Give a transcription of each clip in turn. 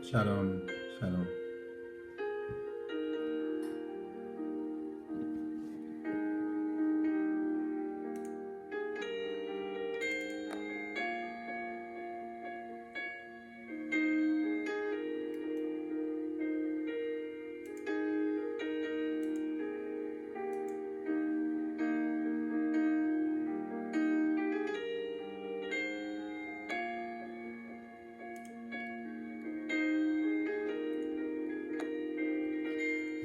Shalom, shalom.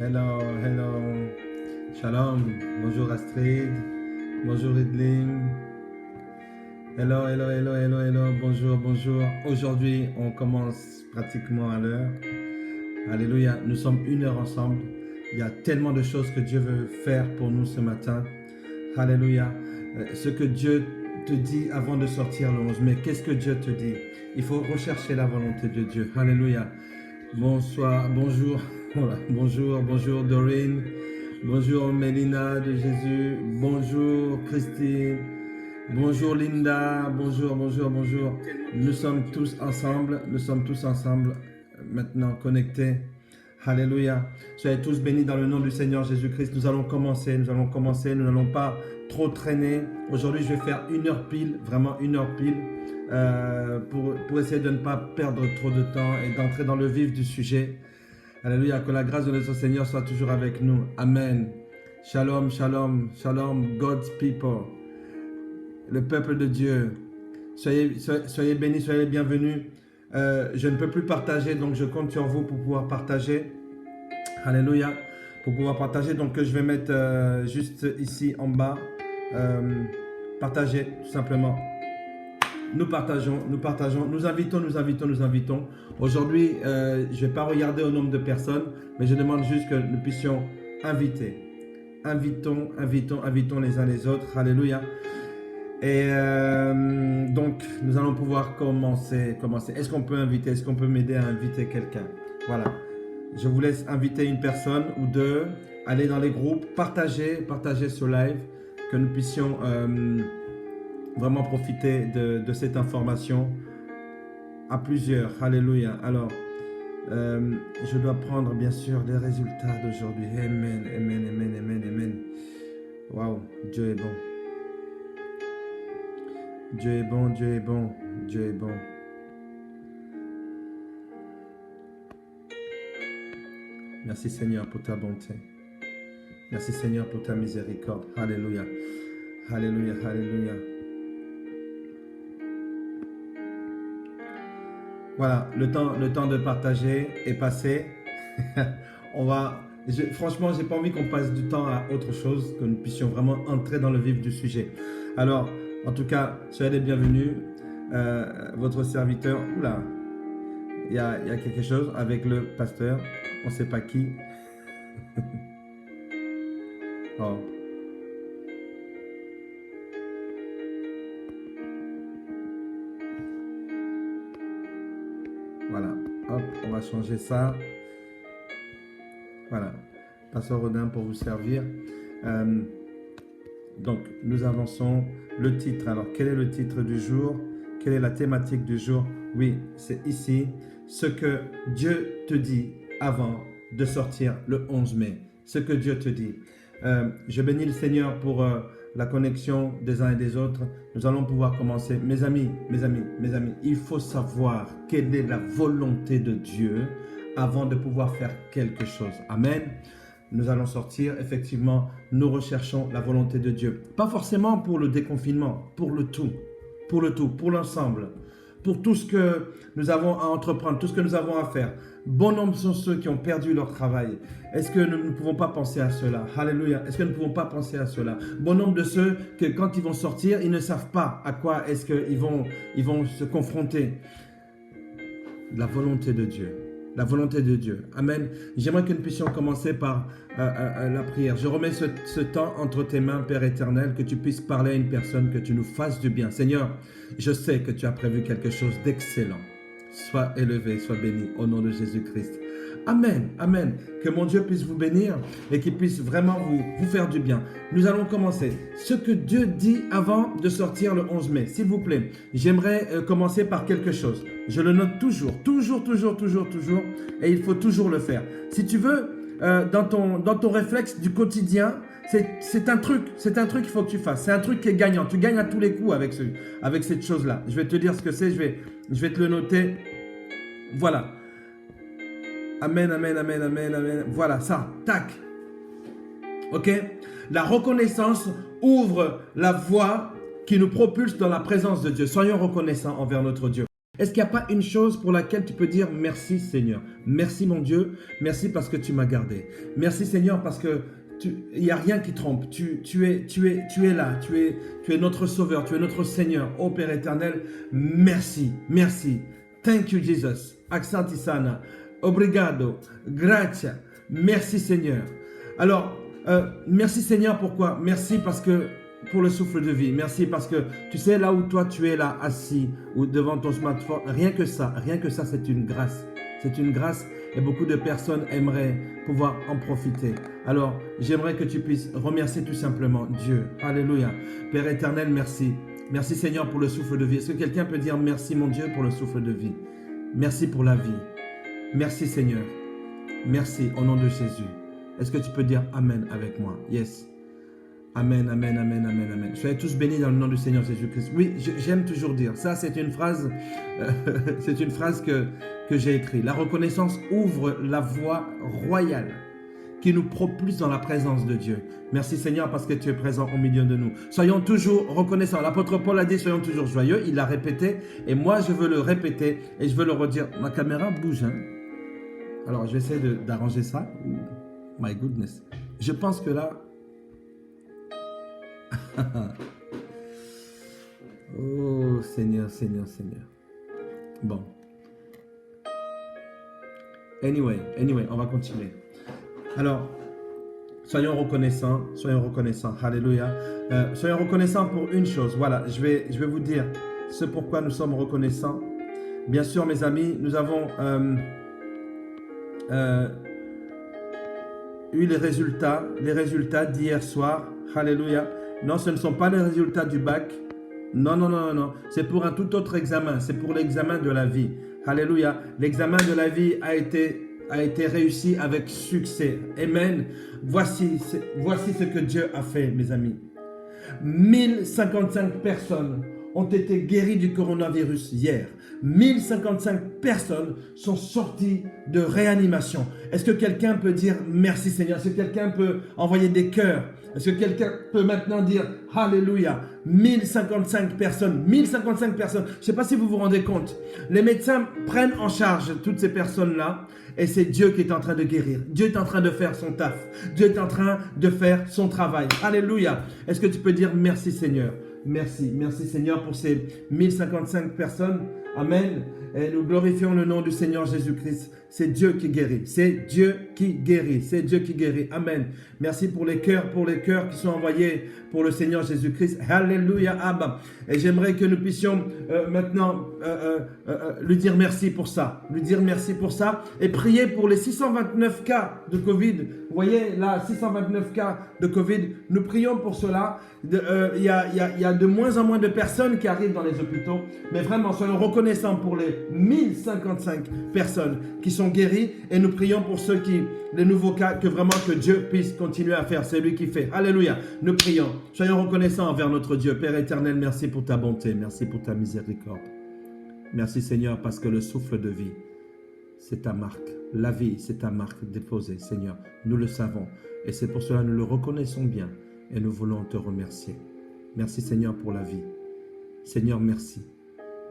Hello, hello. Shalom. Bonjour Astrid. Bonjour Idlim. Hello, hello, hello, hello, hello. Bonjour, bonjour. Aujourd'hui, on commence pratiquement à l'heure. Alléluia. Nous sommes 1 heure ensemble. Il y a tellement de choses que Dieu veut faire pour nous ce matin. Alléluia. Ce que Dieu te dit avant de sortir le 11 mai. Qu'est-ce que Dieu te dit? Il faut rechercher la volonté de Dieu. Alléluia. Bonsoir, bonjour. Voilà. Bonjour, bonjour Dorine. Bonjour Mélina de Jésus. Bonjour Christine. Bonjour Linda. Bonjour, bonjour, bonjour. Nous sommes tous ensemble. Nous sommes tous ensemble maintenant connectés. Alléluia. Soyez tous bénis dans le nom du Seigneur Jésus-Christ. Nous allons commencer. Nous n'allons pas trop traîner. Aujourd'hui, je vais faire 1 heure pile. Vraiment 1 heure pile. Pour essayer de ne pas perdre trop de temps et d'entrer dans le vif du sujet. Alléluia, que la grâce de notre Seigneur soit toujours avec nous. Amen. Shalom, shalom, shalom, God's people. Le peuple de Dieu. Soyez bénis, soyez bienvenus. Je ne peux plus partager, donc je compte sur vous pour pouvoir partager. Alléluia. Pour pouvoir partager, donc je vais mettre juste ici en bas. Partager, tout simplement. Nous partageons, nous invitons. Aujourd'hui, je ne vais pas regarder au nombre de personnes, mais je demande juste que nous puissions inviter. Invitons les uns les autres. Alléluia. Et donc, nous allons pouvoir commencer. Est-ce qu'on peut inviter? Est-ce qu'on peut m'aider à inviter quelqu'un? Voilà. Je vous laisse inviter une personne ou deux, aller dans les groupes, partager ce live, que nous puissions vraiment profiter de cette information à plusieurs. Alléluia. Alors, je dois prendre bien sûr les résultats d'aujourd'hui. Amen, amen, amen, amen, amen. Waouh, Dieu est bon. Dieu est bon, Dieu est bon, Dieu est bon. Merci Seigneur pour ta bonté. Merci Seigneur pour ta miséricorde. Alléluia. Alléluia, alléluia. Voilà, le temps de partager est passé. Franchement, j'ai pas envie qu'on passe du temps à autre chose, que nous puissions vraiment entrer dans le vif du sujet. Alors, en tout cas, soyez les bienvenus. Votre serviteur, oula, il y a quelque chose avec le pasteur, on ne sait pas qui. Oh. Voilà, hop, on va changer ça. Voilà, Pasteur Rodin pour vous servir. Donc, nous avançons. Le titre, alors, quel est le titre du jour? Quelle est la thématique du jour? Oui, c'est ici, ce que Dieu te dit avant de sortir le 11 mai. Ce que Dieu te dit. Je bénis le Seigneur pour la connexion des uns et des autres. Nous allons pouvoir commencer. Mes amis, il faut savoir quelle est la volonté de Dieu avant de pouvoir faire quelque chose. Amen. Nous allons sortir, effectivement, nous recherchons la volonté de Dieu. Pas forcément pour le déconfinement, pour le tout, pour l'ensemble, pour tout ce que nous avons à entreprendre, tout ce que nous avons à faire. Bon nombre sont ceux qui ont perdu leur travail. Est-ce que nous ne pouvons pas penser à cela? Alléluia. Est-ce que nous ne pouvons pas penser à cela? Bon nombre de ceux que quand ils vont sortir, ils ne savent pas à quoi est-ce qu'ils vont se confronter. La volonté de Dieu. La volonté de Dieu. Amen. J'aimerais que nous puissions commencer par la prière. Je remets ce temps entre tes mains, Père éternel, que tu puisses parler à une personne, que tu nous fasses du bien. Seigneur, je sais que tu as prévu quelque chose d'excellent. Sois élevé, sois béni au nom de Jésus-Christ. Amen, amen. Que mon Dieu puisse vous bénir et qu'il puisse vraiment vous faire du bien. Nous allons commencer. Ce que Dieu dit avant de sortir le 11 mai. S'il vous plaît, j'aimerais commencer par quelque chose. Je le note toujours, toujours. Et il faut toujours le faire. Si tu veux, dans ton réflexe du quotidien, c'est un truc qu'il faut que tu fasses. C'est un truc qui est gagnant. Tu gagnes à tous les coups avec cette chose-là. Je vais te dire ce que c'est. Je vais te le noter. Voilà. Amen. Voilà, ça. Tac. Ok? La reconnaissance ouvre la voie qui nous propulse dans la présence de Dieu. Soyons reconnaissants envers notre Dieu. Est-ce qu'il n'y a pas une chose pour laquelle tu peux dire merci Seigneur? Merci mon Dieu, merci parce que tu m'as gardé. Merci Seigneur parce que il n'y a rien qui trompe. Tu es là, tu es notre Sauveur, tu es notre Seigneur. Ô Père éternel, merci. Thank you Jesus. Accenti sana. Obrigado. Grazie. Merci Seigneur. Alors, merci Seigneur, pourquoi? Merci parce que pour le souffle de vie. Merci parce que tu sais là où toi tu es là assis ou devant ton smartphone, rien que ça c'est une grâce. C'est une grâce et beaucoup de personnes aimeraient pouvoir en profiter. Alors j'aimerais que tu puisses remercier tout simplement Dieu. Alléluia. Père éternel, merci. Merci Seigneur pour le souffle de vie. Est-ce que quelqu'un peut dire merci mon Dieu pour le souffle de vie? Merci pour la vie. Merci Seigneur. Merci au nom de Jésus. Est-ce que tu peux dire Amen avec moi? Yes. Amen. Soyez tous bénis dans le nom du Seigneur Jésus-Christ. Oui, j'aime toujours dire. Ça, c'est une phrase, que j'ai écrite. La reconnaissance ouvre la voie royale qui nous propulse dans la présence de Dieu. Merci Seigneur parce que tu es présent au milieu de nous. Soyons toujours reconnaissants. L'apôtre Paul a dit soyons toujours joyeux. Il l'a répété et moi je veux le répéter et je veux le redire. Ma caméra bouge. Hein? Alors je vais essayer d'arranger ça. My goodness. Je pense que là... Oh Seigneur. Bon. Anyway, on va continuer. Alors, soyons reconnaissants. Alléluia. Soyons reconnaissants pour une chose. Voilà, je vais vous dire ce pourquoi nous sommes reconnaissants. Bien sûr, mes amis, nous avons eu les résultats d'hier soir. Alléluia. Non, ce ne sont pas les résultats du bac. Non. C'est pour un tout autre examen. C'est pour l'examen de la vie. Alléluia. L'examen de la vie a été réussi avec succès. Amen. Voici ce que Dieu a fait, mes amis. 1055 personnes ont été guéries du coronavirus hier. 1055 personnes sont sorties de réanimation. Est-ce que quelqu'un peut dire merci Seigneur? Est-ce que quelqu'un peut envoyer des cœurs? Est-ce que quelqu'un peut maintenant dire Alléluia? 1055 personnes. Je ne sais pas si vous vous rendez compte. Les médecins prennent en charge toutes ces personnes-là et c'est Dieu qui est en train de guérir. Dieu est en train de faire son taf. Dieu est en train de faire son travail. Alléluia. Est-ce que tu peux dire merci Seigneur? Merci Seigneur pour ces 1055 personnes. Amen. Et nous glorifions le nom du Seigneur Jésus-Christ. C'est Dieu qui guérit. C'est Dieu qui guérit. Amen. Merci pour les cœurs qui sont envoyés pour le Seigneur Jésus-Christ. Alléluia, Abba. Et j'aimerais que nous puissions maintenant lui dire merci pour ça. Et prier pour les 629 cas de Covid. Vous voyez là, 629 cas de Covid. Nous prions pour cela. Il y a de moins en moins de personnes qui arrivent dans les hôpitaux. Mais vraiment, soyons reconnaissants pour les 1055 personnes qui sont guéries. Et nous prions pour les nouveaux cas, que vraiment que Dieu puisse continuer à faire. C'est lui qui fait. Alléluia. Nous prions. Soyons reconnaissants envers notre Dieu. Père éternel, merci pour ta bonté. Merci pour ta miséricorde. Merci Seigneur parce que le souffle de vie, c'est ta marque. La vie, c'est ta marque déposée, Seigneur. Nous le savons. Et c'est pour cela que nous le reconnaissons bien. Et nous voulons te remercier. Merci Seigneur pour la vie. Seigneur, merci.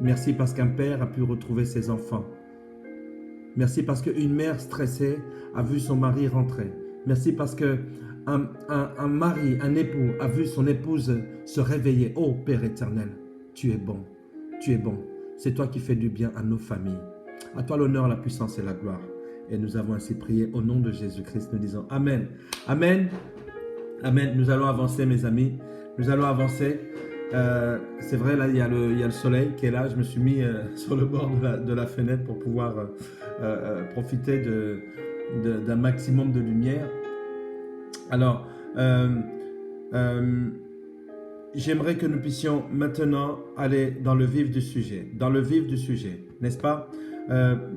Merci parce qu'un père a pu retrouver ses enfants. Merci parce qu'une mère stressée a vu son mari rentrer. Merci parce qu'un mari, un époux a vu son épouse se réveiller. Oh Père éternel, tu es bon. C'est toi qui fais du bien à nos familles. À toi l'honneur, la puissance et la gloire. Et nous avons ainsi prié au nom de Jésus-Christ. Nous disons Amen. Amen. Amen. Nous allons avancer, mes amis. Nous allons avancer. C'est vrai, là, il y a le soleil qui est là. Je me suis mis sur le bord de la fenêtre pour pouvoir profiter d'un maximum de lumière. Alors, j'aimerais que nous puissions maintenant aller dans le vif du sujet. Dans le vif du sujet, n'est-ce pas?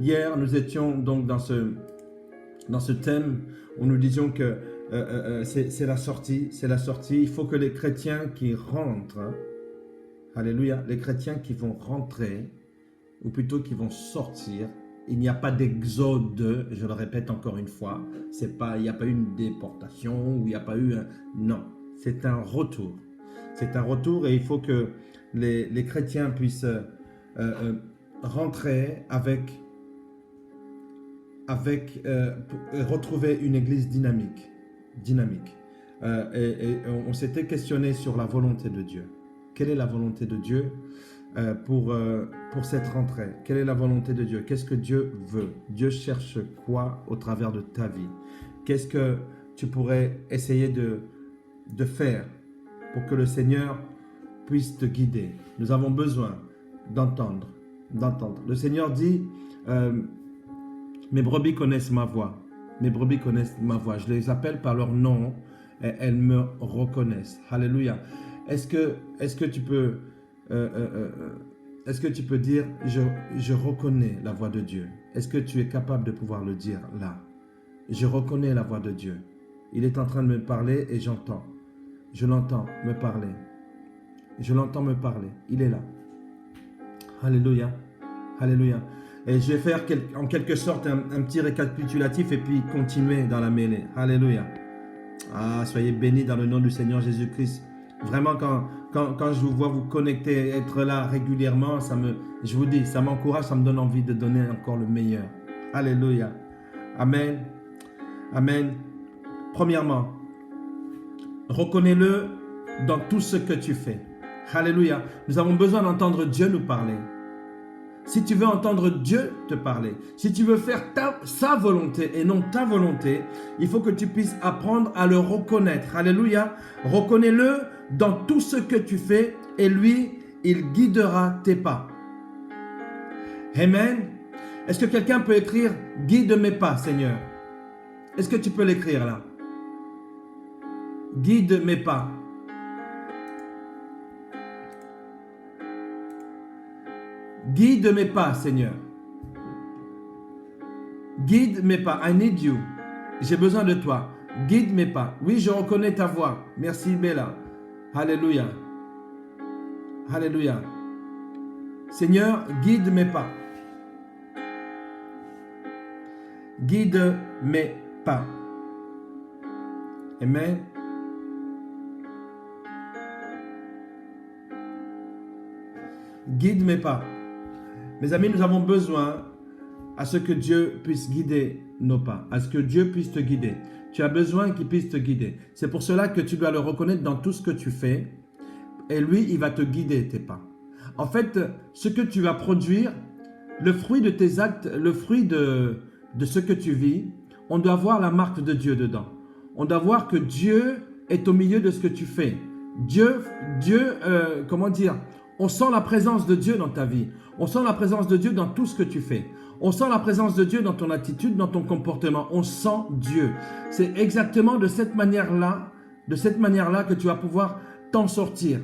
Hier, nous étions donc dans ce thème où nous disions que c'est la sortie, c'est la sortie. Il faut que les chrétiens qui rentrent, alléluia, les chrétiens qui vont rentrer, ou plutôt qui vont sortir, il n'y a pas d'exode, je le répète encore une fois, il n'y a pas eu une déportation, ou il n'y a pas eu un... Non, c'est un retour. C'est un retour et il faut que les chrétiens puissent rentrer avec retrouver une église dynamique. Et on s'était questionné sur la volonté de Dieu. Quelle est la volonté de Dieu pour cette rentrée? Quelle est la volonté de Dieu? Qu'est-ce que Dieu veut? Dieu cherche quoi au travers de ta vie? Qu'est-ce que tu pourrais essayer de faire pour que le Seigneur puisse te guider? Nous avons besoin d'entendre. Le Seigneur dit, mes brebis connaissent ma voix. Mes brebis connaissent ma voix. Je les appelle par leur nom et elles me reconnaissent. Alléluia. Est-ce que tu peux dire, je reconnais la voix de Dieu? Est-ce que tu es capable de pouvoir le dire là? Je reconnais la voix de Dieu. Il est en train de me parler et j'entends. Je l'entends me parler. Je l'entends me parler. Il est là. Alléluia. Alléluia. Et je vais faire en quelque sorte un petit récapitulatif et puis continuer dans la mêlée. Alléluia. Ah, soyez bénis dans le nom du Seigneur Jésus-Christ. Vraiment, quand je vous vois vous connecter, être là régulièrement, je vous dis, ça m'encourage, ça me donne envie de donner encore le meilleur. Alléluia. Amen. Amen. Premièrement, reconnais-le dans tout ce que tu fais. Alléluia. Nous avons besoin d'entendre Dieu nous parler. Si tu veux entendre Dieu te parler, si tu veux faire sa volonté et non ta volonté, il faut que tu puisses apprendre à le reconnaître. Alléluia. Reconnais-le dans tout ce que tu fais et lui, il guidera tes pas. Amen. Est-ce que quelqu'un peut écrire « Guide mes pas, Seigneur » ? Est-ce que tu peux l'écrire là? Guide mes pas. Guide mes pas, Seigneur. Guide mes pas. I need you. J'ai besoin de toi. Guide mes pas. Oui, je reconnais ta voix. Merci, Bella. Alléluia. Alléluia. Seigneur, guide mes pas. Guide mes pas. Amen. Guide mes pas. Mes amis, nous avons besoin à ce que Dieu puisse guider nos pas, à ce que Dieu puisse te guider. Tu as besoin qu'il puisse te guider. C'est pour cela que tu dois le reconnaître dans tout ce que tu fais et lui, il va te guider tes pas. En fait, ce que tu vas produire, le fruit de tes actes, le fruit de ce que tu vis, on doit voir la marque de Dieu dedans. On doit voir que Dieu est au milieu de ce que tu fais. Comment dire? On sent la présence de Dieu dans ta vie. On sent la présence de Dieu dans tout ce que tu fais. On sent la présence de Dieu dans ton attitude, dans ton comportement. On sent Dieu. C'est exactement de cette manière-là que tu vas pouvoir t'en sortir.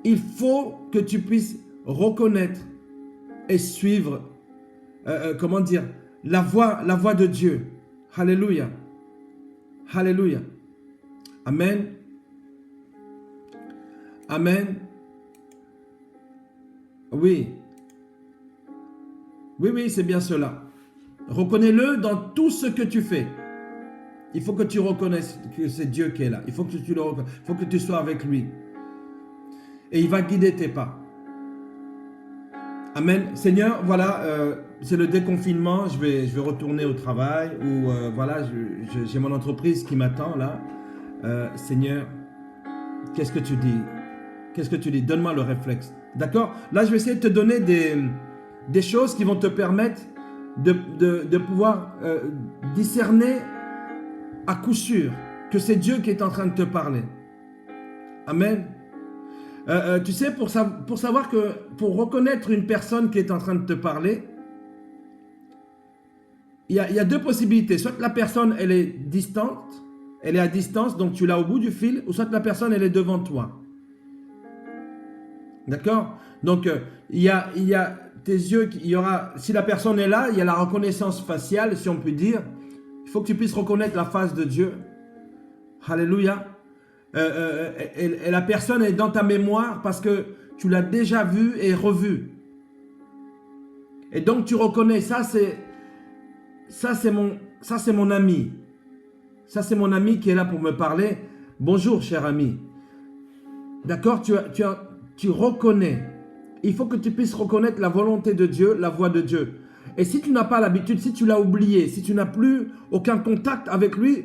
Il faut que tu puisses reconnaître et suivre, la voix de Dieu. Alléluia. Alléluia. Amen. Amen. Oui. Oui, c'est bien cela. Reconnais-le dans tout ce que tu fais. Il faut que tu reconnaisses que c'est Dieu qui est là. Il faut que tu le reconnaisses. Il faut que tu sois avec lui. Et il va guider tes pas. Amen. Seigneur, voilà, c'est le déconfinement. Je vais retourner au travail. Ou voilà, j'ai mon entreprise qui m'attend là. Seigneur, qu'est-ce que tu dis? Qu'est-ce que tu dis? Donne-moi le réflexe. D'accord? Là, je vais essayer de te donner des choses qui vont te permettre de pouvoir discerner à coup sûr que c'est Dieu qui est en train de te parler. Amen. Tu sais, pour savoir que, pour reconnaître une personne qui est en train de te parler, il y a deux possibilités. Soit la personne, elle est distante, elle est à distance, donc tu l'as au bout du fil, ou soit la personne, elle est devant toi. D'accord? Donc, il y a tes yeux, si la personne est là, il y a la reconnaissance faciale, si on peut dire. Il faut que tu puisses reconnaître la face de Dieu. Alléluia. Et la personne est dans ta mémoire parce que tu l'as déjà vue et revue. Et donc, tu reconnais, ça c'est mon ami. Ça, c'est mon ami qui est là pour me parler. Bonjour, cher ami. D'accord? Tu reconnais. Il faut que tu puisses reconnaître la volonté de Dieu, la voix de Dieu. Et si tu n'as pas l'habitude, si tu l'as oublié, si tu n'as plus aucun contact avec lui,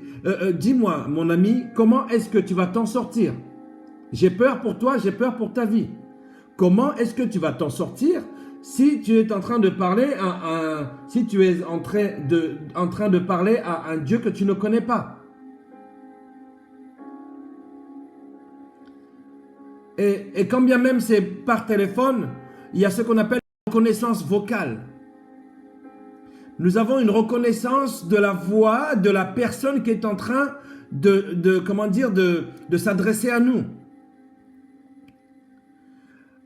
dis-moi, mon ami, comment est-ce que tu vas t'en sortir? J'ai peur pour toi, j'ai peur pour ta vie. Comment est-ce que tu vas t'en sortir si tu es en train de parler si tu es en train de parler à un Dieu que tu ne connais pas? Et quand bien même c'est par téléphone, il y a ce qu'on appelle la reconnaissance vocale. Nous avons une reconnaissance de la voix de la personne qui est en train de s'adresser à nous.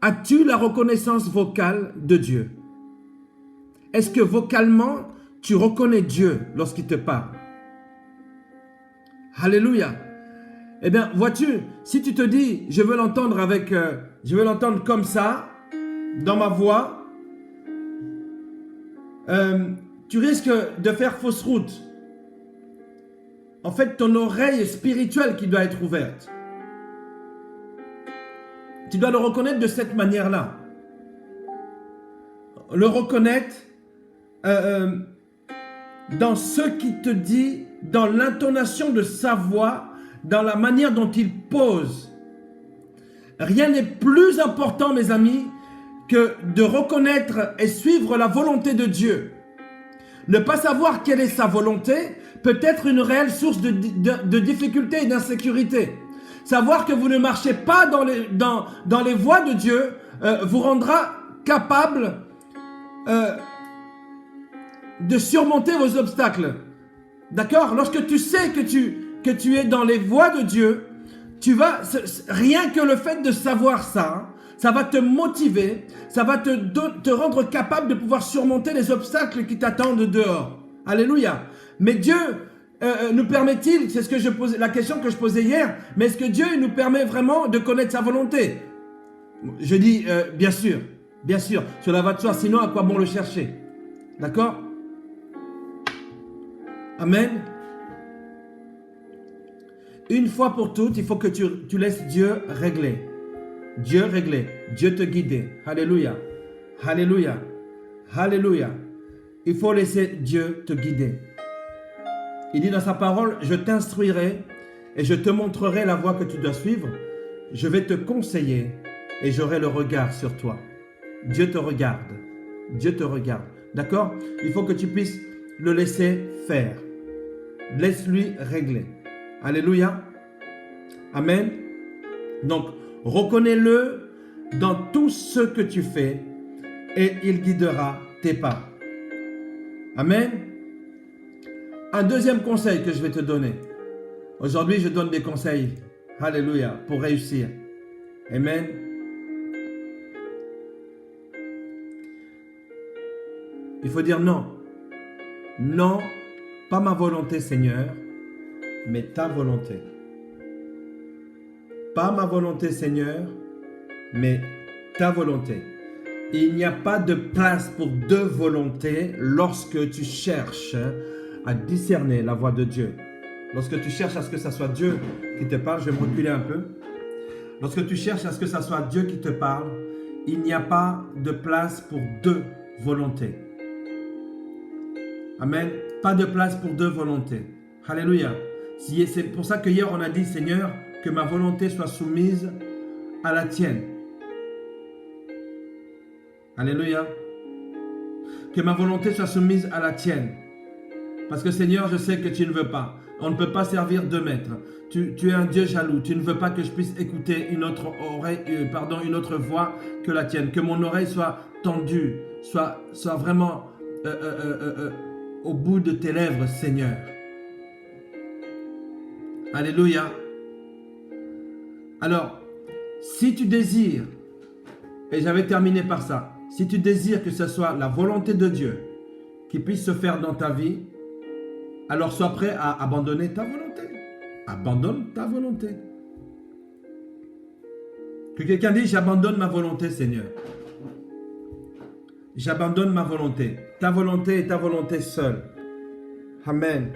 As-tu la reconnaissance vocale de Dieu? Est-ce que vocalement, tu reconnais Dieu lorsqu'il te parle? Alléluia. Eh bien, vois-tu, si tu te dis, je veux l'entendre comme ça, dans ma voix, tu risques de faire fausse route. En fait, ton oreille spirituelle qui doit être ouverte. Tu dois le reconnaître de cette manière-là. Le reconnaître dans ce qu'il te dit, dans l'intonation de sa voix, dans la manière dont il pose. Rien n'est plus important, mes amis, que de reconnaître et suivre la volonté de Dieu. Ne pas savoir quelle est sa volonté peut être une réelle source de difficulté et d'insécurité. Savoir que vous ne marchez pas dans les voies de Dieu vous rendra capable de surmonter vos obstacles. D'accord? Lorsque tu sais que tu es dans les voies de Dieu, rien que le fait de savoir ça, ça va te motiver, ça va te rendre capable de pouvoir surmonter les obstacles qui t'attendent dehors. Alléluia. Mais Dieu nous permet-il, c'est la question que je posais hier, mais est-ce que Dieu nous permet vraiment de connaître sa volonté? Je dis bien sûr, cela va de soi, sinon à quoi bon le chercher? D'accord? Amen. Une fois pour toutes, il faut que tu laisses Dieu régler. Dieu régler, Dieu te guider. Alléluia. Alléluia. Alléluia. Il faut laisser Dieu te guider. Il dit dans sa parole, je t'instruirai et je te montrerai la voie que tu dois suivre. Je vais te conseiller et j'aurai le regard sur toi. Dieu te regarde. Dieu te regarde. D'accord? Il faut que tu puisses le laisser faire. Laisse-lui régler. Alléluia. Amen. Donc, reconnais-le dans tout ce que tu fais et il guidera tes pas. Amen. Un deuxième conseil que je vais te donner. Aujourd'hui, je donne des conseils. Alléluia. Pour réussir. Amen. Il faut dire non. Non, pas ma volonté, Seigneur, mais ta volonté. Pas ma volonté, Seigneur, mais ta volonté. Il n'y a pas de place pour deux volontés lorsque tu cherches à discerner la voix de Dieu. Lorsque tu cherches à ce que ce soit Dieu qui te parle, je vais me reculer un peu. Lorsque tu cherches à ce que ce soit Dieu qui te parle, il n'y a pas de place pour deux volontés. Amen. Pas de place pour deux volontés. Alléluia. C'est pour ça que hier on a dit, Seigneur, que ma volonté soit soumise à la tienne. Alléluia. Que ma volonté soit soumise à la tienne. Parce que Seigneur, je sais que tu ne veux pas. On ne peut pas servir deux maîtres. Tu es un Dieu jaloux. Tu ne veux pas que je puisse écouter une autre voix que la tienne. Que mon oreille soit tendue, soit vraiment au bout de tes lèvres, Seigneur. Alléluia. Alors, si tu désires, et j'avais terminé par ça, si tu désires que ce soit la volonté de Dieu qui puisse se faire dans ta vie, alors sois prêt à abandonner ta volonté. Abandonne ta volonté. Que quelqu'un dise, j'abandonne ma volonté, Seigneur. J'abandonne ma volonté. Ta volonté est ta volonté seule. Amen.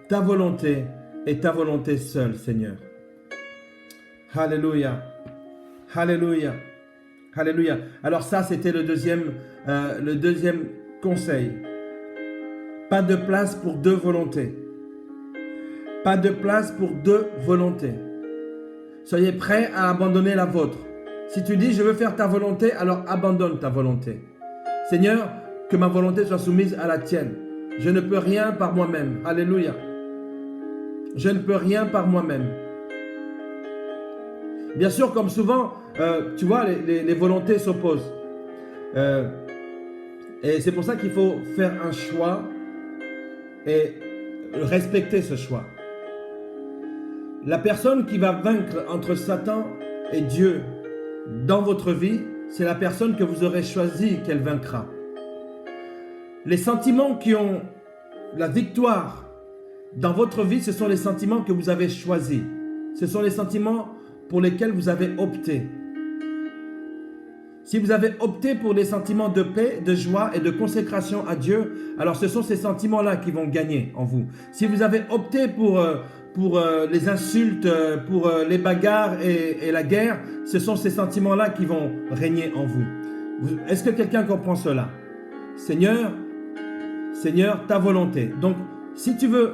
Ta volonté est ta volonté seule, Seigneur. Alléluia. Alléluia. Alléluia. Alors ça, c'était le deuxième conseil. Pas de place pour deux volontés. Pas de place pour deux volontés. Soyez prêts à abandonner la vôtre. Si tu dis, je veux faire ta volonté, alors abandonne ta volonté. Seigneur, que ma volonté soit soumise à la tienne. Je ne peux rien par moi-même. Alléluia. Je ne peux rien par moi-même. Bien sûr, comme souvent, tu vois, les volontés s'opposent. Et c'est pour ça qu'il faut faire un choix et respecter ce choix. La personne qui va vaincre entre Satan et Dieu dans votre vie, c'est la personne que vous aurez choisi qu'elle vaincra. Les sentiments qui ont la victoire dans votre vie, ce sont les sentiments que vous avez choisis. Ce sont les sentiments pour lesquels vous avez opté. Si vous avez opté pour des sentiments de paix, de joie et de consécration à Dieu, alors ce sont ces sentiments-là qui vont gagner en vous. Si vous avez opté pour les insultes, pour les bagarres et la guerre, ce sont ces sentiments-là qui vont régner en vous. Est-ce que quelqu'un comprend cela? Seigneur, ta volonté. Donc, si tu veux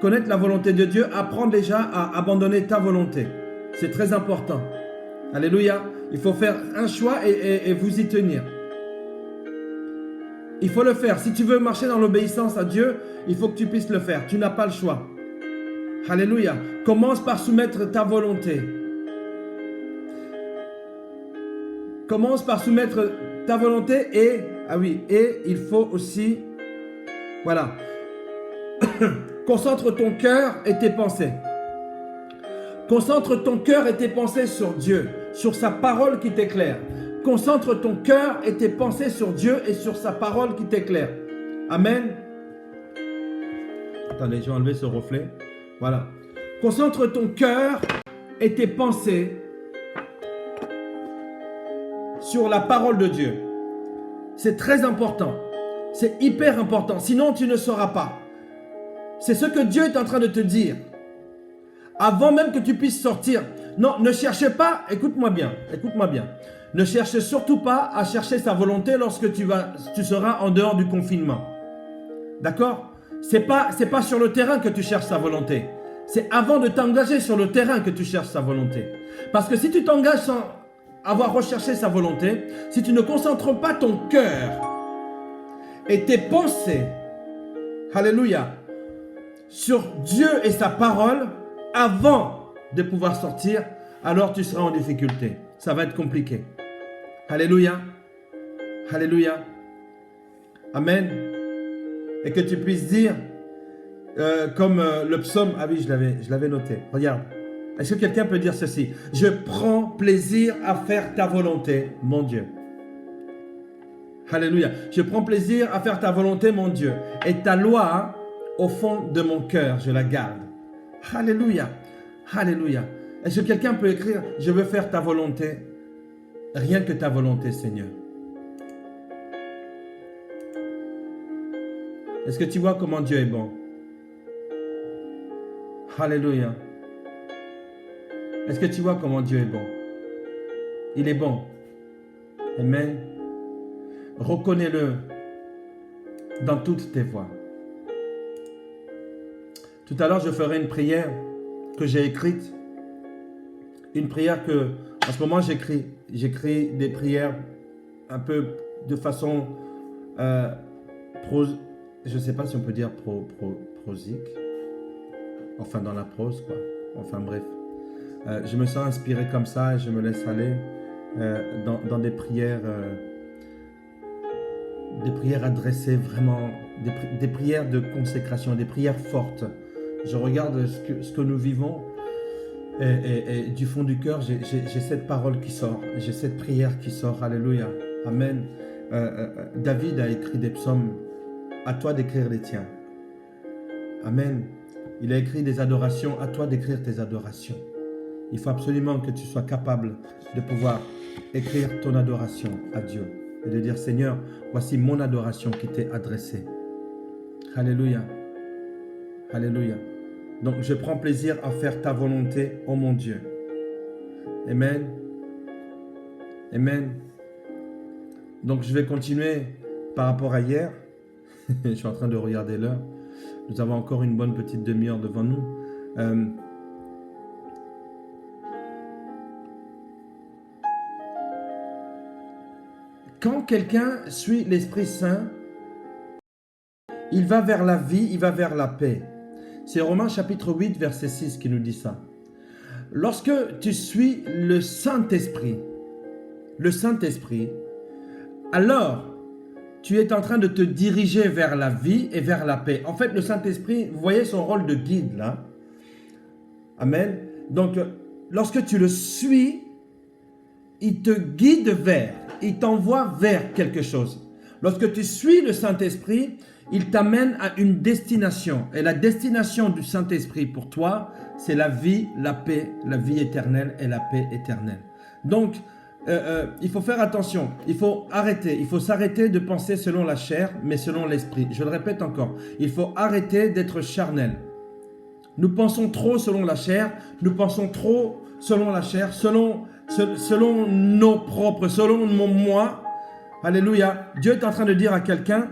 connaître la volonté de Dieu, apprends déjà à abandonner ta volonté. C'est très important. Alléluia. Il faut faire un choix et vous y tenir. Il faut le faire. Si tu veux marcher dans l'obéissance à Dieu, il faut que tu puisses le faire. Tu n'as pas le choix. Alléluia. Commence par soumettre ta volonté. Commence par soumettre ta volonté et il faut aussi, voilà, concentre ton cœur et tes pensées. Concentre ton cœur et tes pensées sur Dieu, sur sa parole qui t'éclaire. Concentre ton cœur et tes pensées sur Dieu et sur sa parole qui t'éclaire. Amen. Attendez, je vais enlever ce reflet. Voilà. Concentre ton cœur et tes pensées sur la parole de Dieu. C'est très important. C'est hyper important. Sinon, tu ne sauras pas. C'est ce que Dieu est en train de te dire. Avant même que tu puisses sortir. Non, ne cherche pas, écoute-moi bien. Ne cherche surtout pas à chercher sa volonté lorsque tu seras en dehors du confinement. D'accord? C'est pas sur le terrain que tu cherches sa volonté. C'est avant de t'engager sur le terrain que tu cherches sa volonté. Parce que si tu t'engages sans avoir recherché sa volonté, si tu ne concentres pas ton cœur et tes pensées, alléluia, sur Dieu et sa parole, avant de pouvoir sortir, alors tu seras en difficulté. Ça va être compliqué. Alléluia. Alléluia. Amen. Et que tu puisses dire, comme le psaume, ah oui, je l'avais noté. Regarde. Est-ce que quelqu'un peut dire ceci? Je prends plaisir à faire ta volonté, mon Dieu. Alléluia. Je prends plaisir à faire ta volonté, mon Dieu. Et ta loi, au fond de mon cœur, je la garde. Alléluia. Alléluia. Est-ce que quelqu'un peut écrire, je veux faire ta volonté, rien que ta volonté, Seigneur. Est-ce que tu vois comment Dieu est bon? Alléluia. Est-ce que tu vois comment Dieu est bon? Il est bon. Amen. Reconnais-le dans toutes tes voies. Tout à l'heure, je ferai une prière que j'ai écrite. Une prière que, en ce moment, j'écris des prières un peu de façon, je ne sais pas si on peut dire prosique. Enfin, dans la prose, quoi. Enfin, bref. Je me sens inspiré comme ça et je me laisse aller dans des prières adressées vraiment, des prières de consécration, des prières fortes. je regarde ce que nous vivons et du fond du cœur, j'ai cette parole qui sort, j'ai cette prière qui sort. Alléluia. Amen. David a écrit des psaumes. À toi d'écrire les tiens. Amen. Il a écrit des adorations. À toi d'écrire tes adorations. Il faut absolument que tu sois capable de pouvoir écrire ton adoration à Dieu et de dire, Seigneur, voici mon adoration qui t'est adressée. Alléluia. Alléluia. Donc, je prends plaisir à faire ta volonté, ô mon Dieu. Amen. Amen. Donc, je vais continuer par rapport à hier. Je suis en train de regarder l'heure. Nous avons encore une bonne petite demi-heure devant nous. Quand quelqu'un suit l'Esprit Saint, il va vers la vie, il va vers la paix. C'est Romains chapitre 8, verset 6 qui nous dit ça. Lorsque tu suis le Saint-Esprit, alors tu es en train de te diriger vers la vie et vers la paix. En fait, le Saint-Esprit, vous voyez son rôle de guide là. Amen. Donc, lorsque tu le suis, il te guide vers, il t'envoie vers quelque chose. Lorsque tu suis le Saint-Esprit, il t'amène à une destination. Et la destination du Saint-Esprit pour toi, c'est la vie, la paix, la vie éternelle et la paix éternelle. Donc, il faut faire attention, il faut s'arrêter de penser selon la chair, mais selon l'esprit. Je le répète encore, il faut arrêter d'être charnel. Nous pensons trop selon la chair, nous pensons trop selon la chair, selon nos propres, selon mon moi. Alléluia. Dieu est en train de dire à quelqu'un,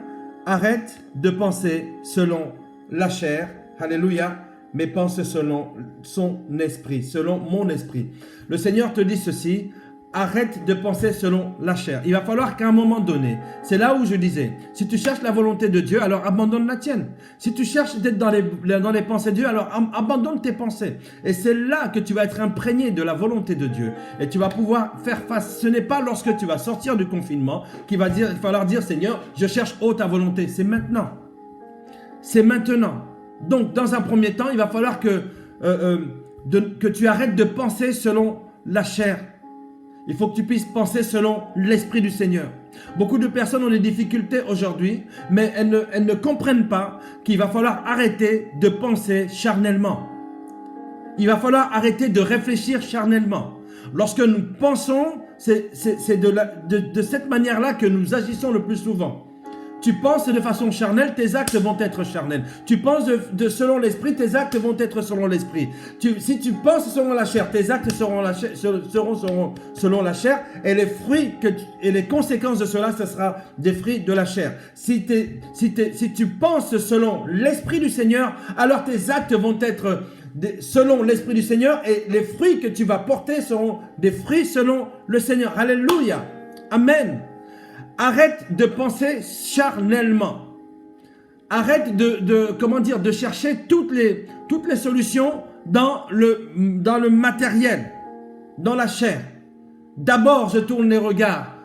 arrête de penser selon la chair. Alléluia. Mais pense selon son esprit, selon mon esprit. Le Seigneur te dit ceci. Arrête de penser selon la chair. Il va falloir qu'à un moment donné, c'est là où je disais, si tu cherches la volonté de Dieu, alors abandonne la tienne. Si tu cherches d'être dans les pensées de Dieu, alors abandonne tes pensées. Et c'est là que tu vas être imprégné de la volonté de Dieu. Et tu vas pouvoir faire face. Ce n'est pas lorsque tu vas sortir du confinement qu'il va falloir dire, Seigneur, je cherche ta volonté. C'est maintenant. C'est maintenant. Donc, dans un premier temps, il va falloir que tu arrêtes de penser selon la chair. Il faut que tu puisses penser selon l'Esprit du Seigneur. Beaucoup de personnes ont des difficultés aujourd'hui, mais elles ne comprennent pas qu'il va falloir arrêter de penser charnellement. Il va falloir arrêter de réfléchir charnellement. Lorsque nous pensons, c'est de cette manière-là que nous agissons le plus souvent. Tu penses de façon charnelle, tes actes vont être charnels. Tu penses selon l'esprit, tes actes vont être selon l'esprit. Si tu penses selon la chair, tes actes seront selon la chair, et les fruits et les conséquences de cela, ce sera des fruits de la chair. Si tu penses selon l'esprit du Seigneur, alors tes actes vont être selon l'esprit du Seigneur, et les fruits que tu vas porter seront des fruits selon le Seigneur. Alléluia. Amen. Arrête de penser charnellement. Arrête de chercher toutes les solutions dans le matériel, dans la chair. D'abord, je tourne les regards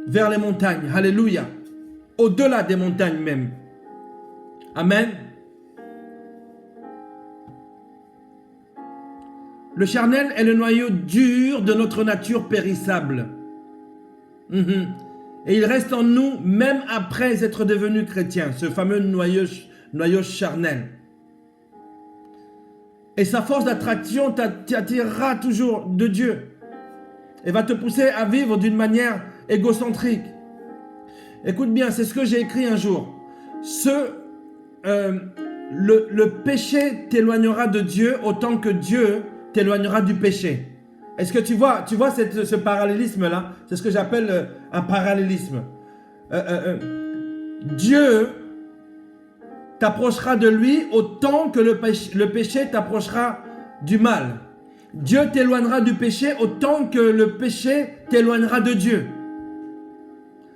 vers les montagnes. Alléluia. Au-delà des montagnes même. Amen. Le charnel est le noyau dur de notre nature périssable. Et il reste en nous même après être devenu chrétien, ce fameux noyau charnel. Et sa force d'attraction t'attirera toujours de Dieu et va te pousser à vivre d'une manière égocentrique. Écoute bien, c'est ce que j'ai écrit un jour. Le péché t'éloignera de Dieu autant que Dieu t'éloignera du péché. Est-ce que tu vois ce parallélisme-là? C'est ce que j'appelle un parallélisme. Dieu t'approchera de lui autant que le péché t'approchera du mal. Dieu t'éloignera du péché autant que le péché t'éloignera de Dieu.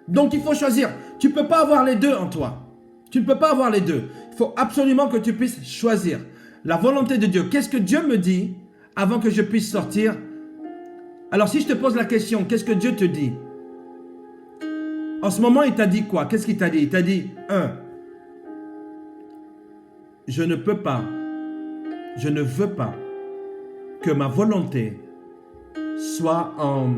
Donc il faut choisir. Tu ne peux pas avoir les deux en toi. Tu ne peux pas avoir les deux. Il faut absolument que tu puisses choisir la volonté de Dieu. Qu'est-ce que Dieu me dit avant que je puisse sortir? Alors si je te pose la question, qu'est-ce que Dieu te dit? En ce moment, il t'a dit quoi? Qu'est-ce qu'il t'a dit? Il t'a dit, je ne peux pas, je ne veux pas que ma volonté soit en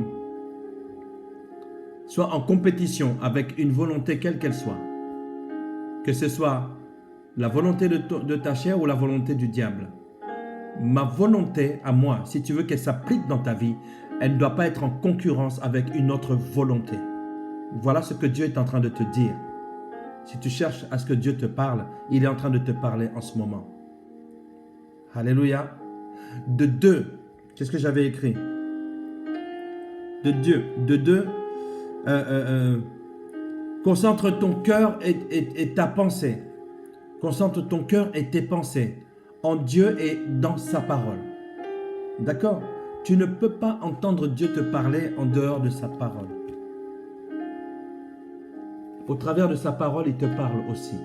compétition avec une volonté quelle qu'elle soit. Que ce soit la volonté de ta chair ou la volonté du diable. Ma volonté à moi, si tu veux qu'elle s'applique dans ta vie, elle ne doit pas être en concurrence avec une autre volonté. Voilà ce que Dieu est en train de te dire. Si tu cherches à ce que Dieu te parle, il est en train de te parler en ce moment. Alléluia. De deux, qu'est-ce que j'avais écrit? De deux, concentre ton cœur et ta pensée. Concentre ton cœur et tes pensées en Dieu et dans sa parole. D'accord? Tu ne peux pas entendre Dieu te parler en dehors de sa parole. Au travers de sa parole, il te parle aussi.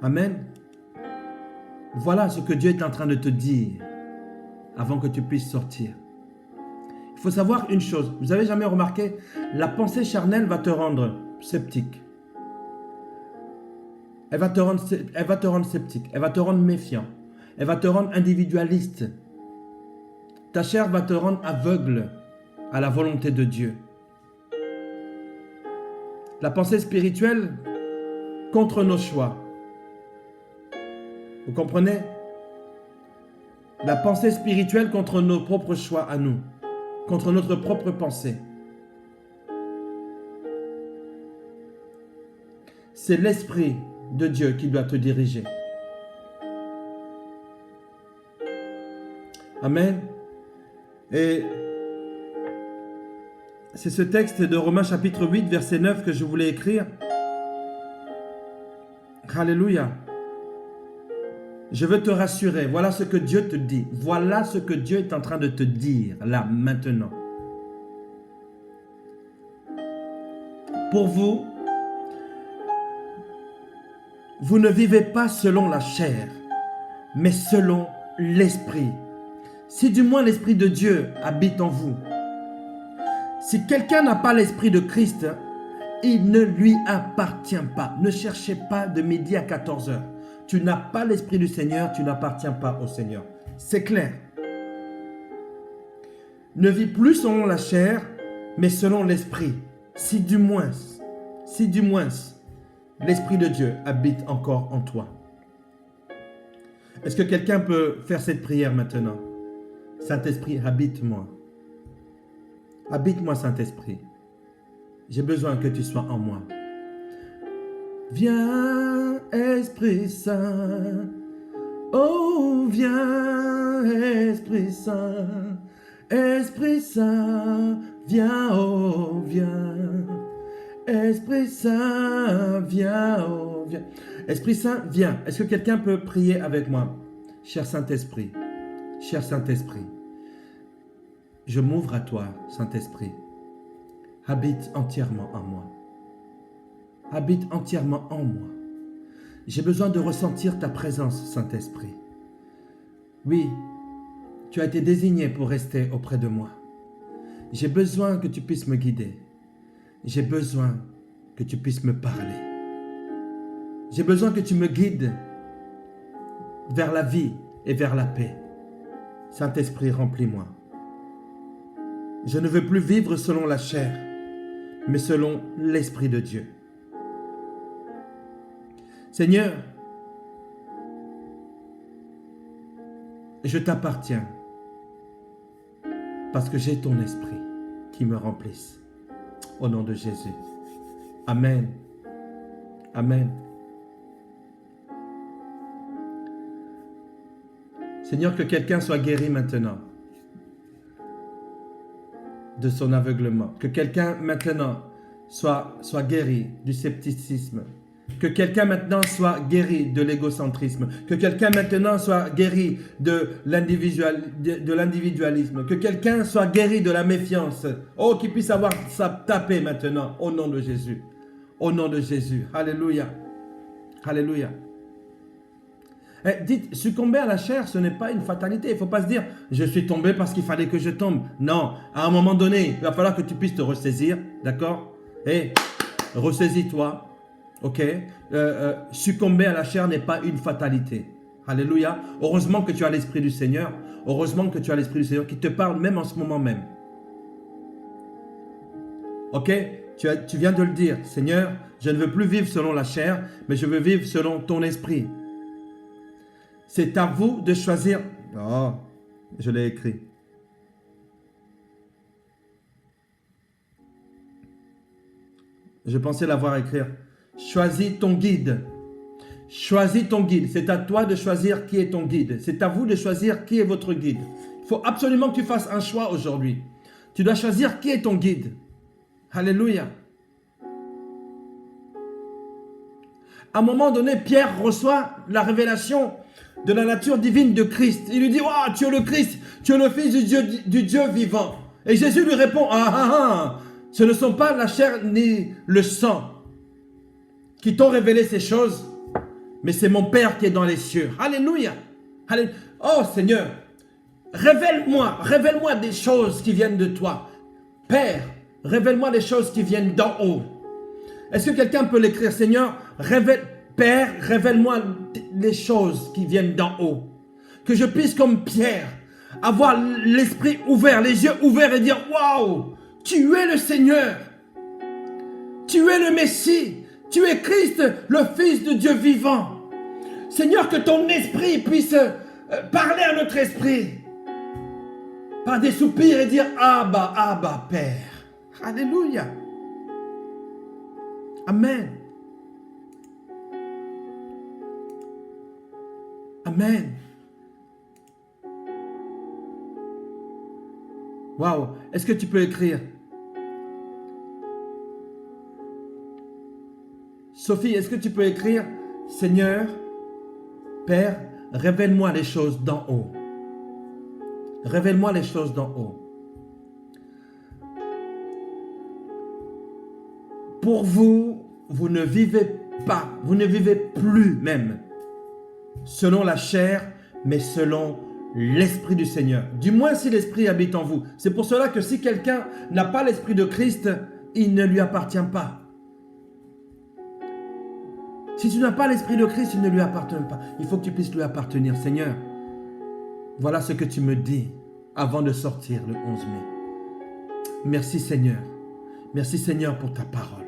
Amen. Voilà ce que Dieu est en train de te dire avant que tu puisses sortir. Il faut savoir une chose. Vous avez jamais remarqué, la pensée charnelle va te rendre sceptique. Elle va te rendre sceptique. Elle va te rendre méfiant. Elle va te rendre individualiste. Ta chair va te rendre aveugle à la volonté de Dieu. La pensée spirituelle contre nos choix. Vous comprenez? La pensée spirituelle contre nos propres choix à nous. Contre notre propre pensée. C'est l'Esprit de Dieu qui doit te diriger. Amen. Et c'est ce texte de Romains chapitre 8, verset 9 que je voulais écrire. Alléluia. Je veux te rassurer. Voilà ce que Dieu te dit. Voilà ce que Dieu est en train de te dire, là, maintenant. Pour vous, vous ne vivez pas selon la chair, mais selon l'Esprit. Si du moins l'Esprit de Dieu habite en vous. Si quelqu'un n'a pas l'Esprit de Christ, il ne lui appartient pas. Ne cherchez pas de midi à 14 heures. Tu n'as pas l'Esprit du Seigneur, tu n'appartiens pas au Seigneur. C'est clair. Ne vis plus selon la chair, mais selon l'Esprit. Si du moins, l'Esprit de Dieu habite encore en toi. Est-ce que quelqu'un peut faire cette prière maintenant? Saint-Esprit, habite-moi. Habite-moi, Saint-Esprit. J'ai besoin que tu sois en moi. Viens, Esprit Saint. Oh, viens, Esprit Saint. Esprit Saint, viens, oh, viens. Esprit Saint, viens, oh, viens. Esprit Saint, viens. Est-ce que quelqu'un peut prier avec moi? Cher Saint-Esprit, je m'ouvre à toi, Saint-Esprit. Habite entièrement en moi. Habite entièrement en moi. J'ai besoin de ressentir ta présence, Saint-Esprit. Oui, tu as été désigné pour rester auprès de moi. J'ai besoin que tu puisses me guider. J'ai besoin que tu puisses me parler. J'ai besoin que tu me guides vers la vie et vers la paix. Saint-Esprit, remplis-moi. Je ne veux plus vivre selon la chair, mais selon l'Esprit de Dieu. Seigneur, je t'appartiens parce que j'ai ton Esprit qui me remplisse. Au nom de Jésus. Amen. Amen. Seigneur, que quelqu'un soit guéri maintenant de son aveuglement. Que quelqu'un maintenant soit guéri du scepticisme. Que quelqu'un maintenant soit guéri de l'égocentrisme. Que quelqu'un maintenant soit guéri de l'individualisme. Que quelqu'un soit guéri de la méfiance. Oh, qu'il puisse avoir sa paix maintenant au nom de Jésus. Au nom de Jésus. Alléluia. Alléluia. Dites, succomber à la chair, ce n'est pas une fatalité. Il ne faut pas se dire, je suis tombé parce qu'il fallait que je tombe. Non, à un moment donné, il va falloir que tu puisses te ressaisir. D'accord? Ressaisis-toi. Ok, succomber à la chair n'est pas une fatalité. Alléluia. Heureusement que tu as l'Esprit du Seigneur. Heureusement que tu as l'Esprit du Seigneur qui te parle même en ce moment même. Ok, tu viens de le dire. Seigneur, je ne veux plus vivre selon la chair, mais je veux vivre selon ton esprit. C'est à vous de choisir. Oh, je l'ai écrit. Je pensais l'avoir écrit. Choisis ton guide. Choisis ton guide. C'est à toi de choisir qui est ton guide. C'est à vous de choisir qui est votre guide. Il faut absolument que tu fasses un choix aujourd'hui. Tu dois choisir qui est ton guide. Alléluia. À un moment donné, Pierre reçoit la révélation de la nature divine de Christ. Il lui dit, oh, tu es le Christ, tu es le Fils du Dieu vivant. Et Jésus lui répond, ce ne sont pas la chair ni le sang qui t'ont révélé ces choses, mais c'est mon Père qui est dans les cieux. Alléluia. Alléluia. Oh Seigneur, révèle-moi des choses qui viennent de toi. Père, révèle-moi des choses qui viennent d'en haut. Est-ce que quelqu'un peut l'écrire? Seigneur, Père, révèle-moi les choses qui viennent d'en haut. Que je puisse, comme Pierre, avoir l'esprit ouvert, les yeux ouverts et dire, waouh, tu es le Seigneur. Tu es le Messie. Tu es Christ, le Fils de Dieu vivant. Seigneur, que ton esprit puisse parler à notre esprit. Par des soupirs et dire, Abba, Abba, Père. Alléluia. Amen. Amen. Waouh. Est-ce que tu peux écrire? Sophie, est-ce que tu peux écrire? Seigneur, Père, révèle-moi les choses d'en haut. Révèle-moi les choses d'en haut. Pour vous, vous ne vivez pas, vous ne vivez plus même selon la chair, mais selon l'Esprit du Seigneur. Du moins si l'Esprit habite en vous. C'est pour cela que si quelqu'un n'a pas l'Esprit de Christ, il ne lui appartient pas. Si tu n'as pas l'Esprit de Christ, il ne lui appartient pas. Il faut que tu puisses lui appartenir. Seigneur, voilà ce que tu me dis avant de sortir le 11 mai. Merci Seigneur. Merci Seigneur pour ta parole.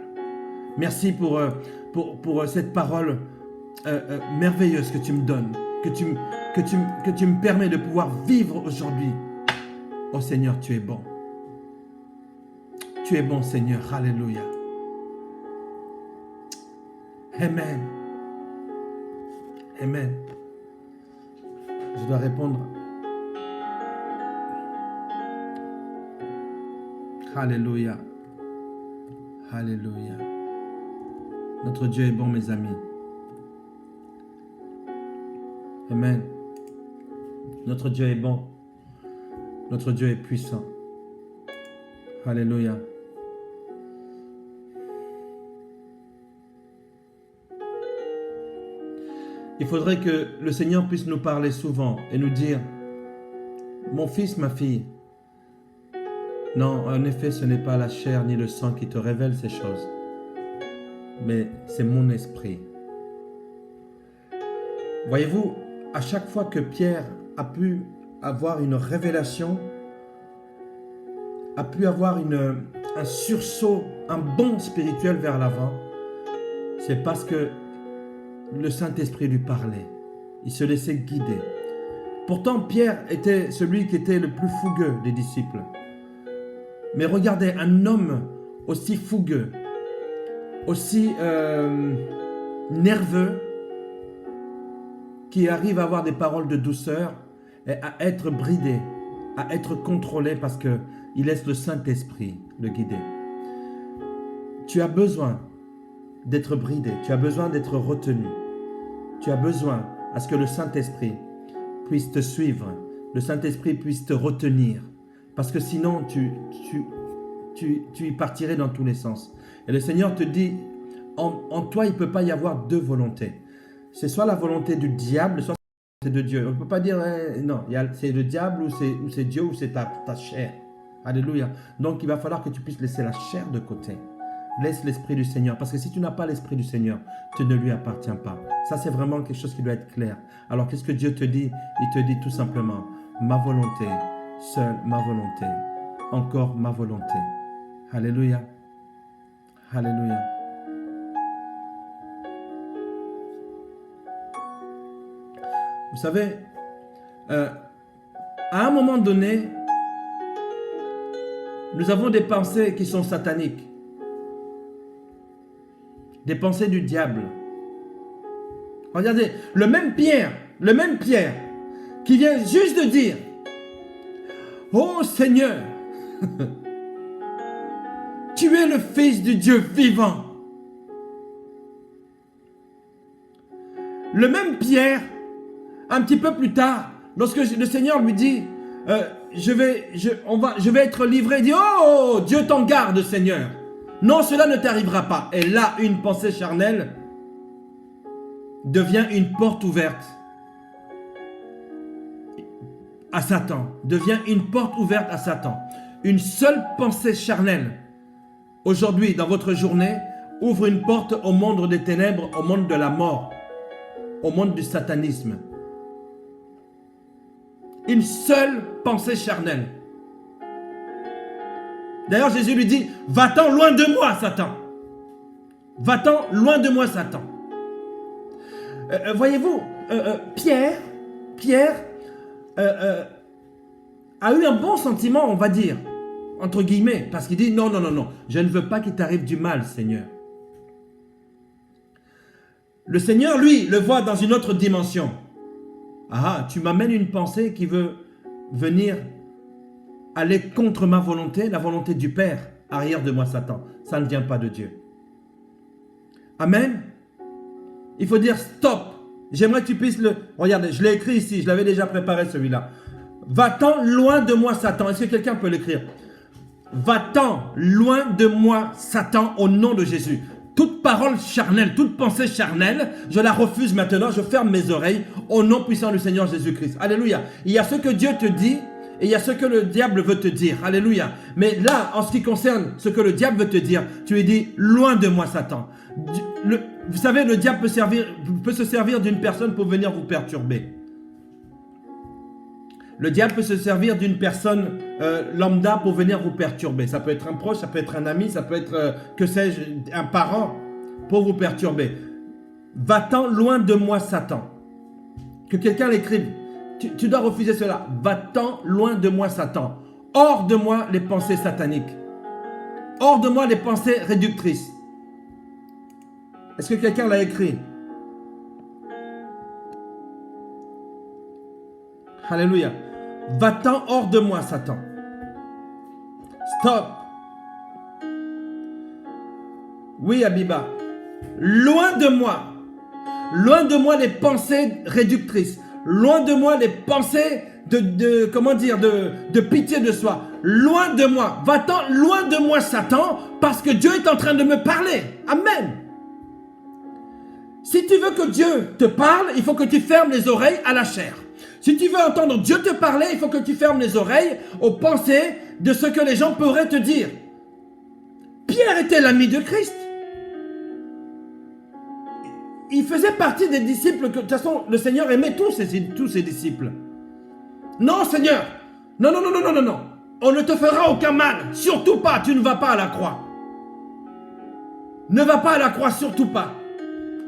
Merci pour cette parole merveilleuse que tu me donnes, que tu me permets de pouvoir vivre aujourd'hui. Oh Seigneur, tu es bon. Tu es bon Seigneur. Alléluia. Amen. Amen. Je dois répondre. Alléluia. Alléluia. Notre Dieu est bon, mes amis. Amen. Notre Dieu est bon. Notre Dieu est puissant. Alléluia. Il faudrait que le Seigneur puisse nous parler souvent et nous dire, mon fils, ma fille, non, en effet, ce n'est pas la chair ni le sang qui te révèle ces choses, mais c'est mon esprit. Voyez-vous, à chaque fois que Pierre a pu avoir une révélation, a pu avoir un sursaut, un bond spirituel vers l'avant, c'est parce que le Saint-Esprit lui parlait. Il se laissait guider. Pourtant, Pierre était celui qui était le plus fougueux des disciples. Mais regardez, un homme aussi fougueux, aussi nerveux, qui arrive à avoir des paroles de douceur et à être bridé, à être contrôlé parce qu'il laisse le Saint-Esprit le guider. Tu as besoin d'être bridé, tu as besoin d'être retenu. Tu as besoin à ce que le Saint-Esprit puisse te suivre, le Saint-Esprit puisse te retenir. Parce que sinon, tu y partirais dans tous les sens. Et le Seigneur te dit, en toi, il ne peut pas y avoir deux volontés. C'est soit la volonté du diable, soit la volonté de Dieu. On ne peut pas dire, non, c'est le diable ou c'est Dieu ou c'est ta chair. Alléluia. Donc, il va falloir que tu puisses laisser la chair de côté. laisse l'Esprit du Seigneur. Parce que si tu n'as pas l'Esprit du Seigneur, tu ne lui appartiens pas. Ça, c'est vraiment quelque chose qui doit être clair. Alors, qu'est-ce que Dieu te dit? Il te dit tout simplement, ma volonté, seule ma volonté, encore ma volonté. Alléluia. Alléluia. Vous savez, à un moment donné, nous avons des pensées qui sont sataniques. Des pensées du diable. Regardez, le même Pierre qui vient juste de dire, oh Seigneur, tu es le Fils du Dieu vivant. Le même Pierre, un petit peu plus tard, lorsque le Seigneur lui dit, je vais être livré, il dit, oh, Dieu t'en garde, Seigneur. Non, cela ne t'arrivera pas. Et là, une pensée charnelle devient une porte ouverte à Satan. Devient une porte ouverte à Satan. Une seule pensée charnelle, aujourd'hui, dans votre journée, ouvre une porte au monde des ténèbres, au monde de la mort, au monde du satanisme. Une seule pensée charnelle. D'ailleurs, Jésus lui dit, va-t'en loin de moi, Satan. Va-t'en loin de moi, Satan. Voyez-vous, Pierre a eu un bon sentiment, on va dire, entre guillemets, parce qu'il dit, non, je ne veux pas qu'il t'arrive du mal, Seigneur. Le Seigneur, lui, le voit dans une autre dimension. Ah, tu m'amènes une pensée qui veut venir aller contre ma volonté, la volonté du Père. Arrière de moi, Satan. Ça ne vient pas de Dieu. Amen. Il faut dire stop. J'aimerais que tu puisses le... Regardez, je l'ai écrit ici. Je l'avais déjà préparé celui-là. Va-t'en loin de moi, Satan. Est-ce que quelqu'un peut l'écrire? Va-t'en loin de moi, Satan, au nom de Jésus. Toute parole charnelle, toute pensée charnelle, je la refuse maintenant. Je ferme mes oreilles au nom puissant du Seigneur Jésus-Christ. Alléluia. Il y a ce que Dieu te dit et il y a ce que le diable veut te dire. Alléluia. Mais là, en ce qui concerne ce que le diable veut te dire, tu lui dis, loin de moi, Satan. Vous savez, le diable peut se servir d'une personne pour venir vous perturber. Le diable peut se servir d'une personne lambda pour venir vous perturber. Ça peut être un proche, ça peut être un ami, ça peut être, que sais-je, un parent pour vous perturber. Va-t'en loin de moi, Satan. Que quelqu'un l'écrive. Tu dois refuser cela. Va-t'en loin de moi, Satan. Hors de moi les pensées sataniques. Hors de moi les pensées réductrices. Est-ce que quelqu'un l'a écrit? Alléluia. Va-t'en hors de moi, Satan. Stop. Oui, Abiba. Loin de moi. Loin de moi les pensées réductrices. Loin de moi les pensées de pitié de soi. Loin de moi. Va-t'en loin de moi, Satan, parce que Dieu est en train de me parler. Amen. Si tu veux que Dieu te parle, il faut que tu fermes les oreilles à la chair. Si tu veux entendre Dieu te parler, il faut que tu fermes les oreilles aux pensées de ce que les gens pourraient te dire. Pierre était l'ami de Christ. Il faisait partie des disciples que, de toute façon, le Seigneur aimait tous ses disciples. Non, Seigneur. Non. On ne te fera aucun mal. Surtout pas. Tu ne vas pas à la croix. Ne va pas à la croix, surtout pas.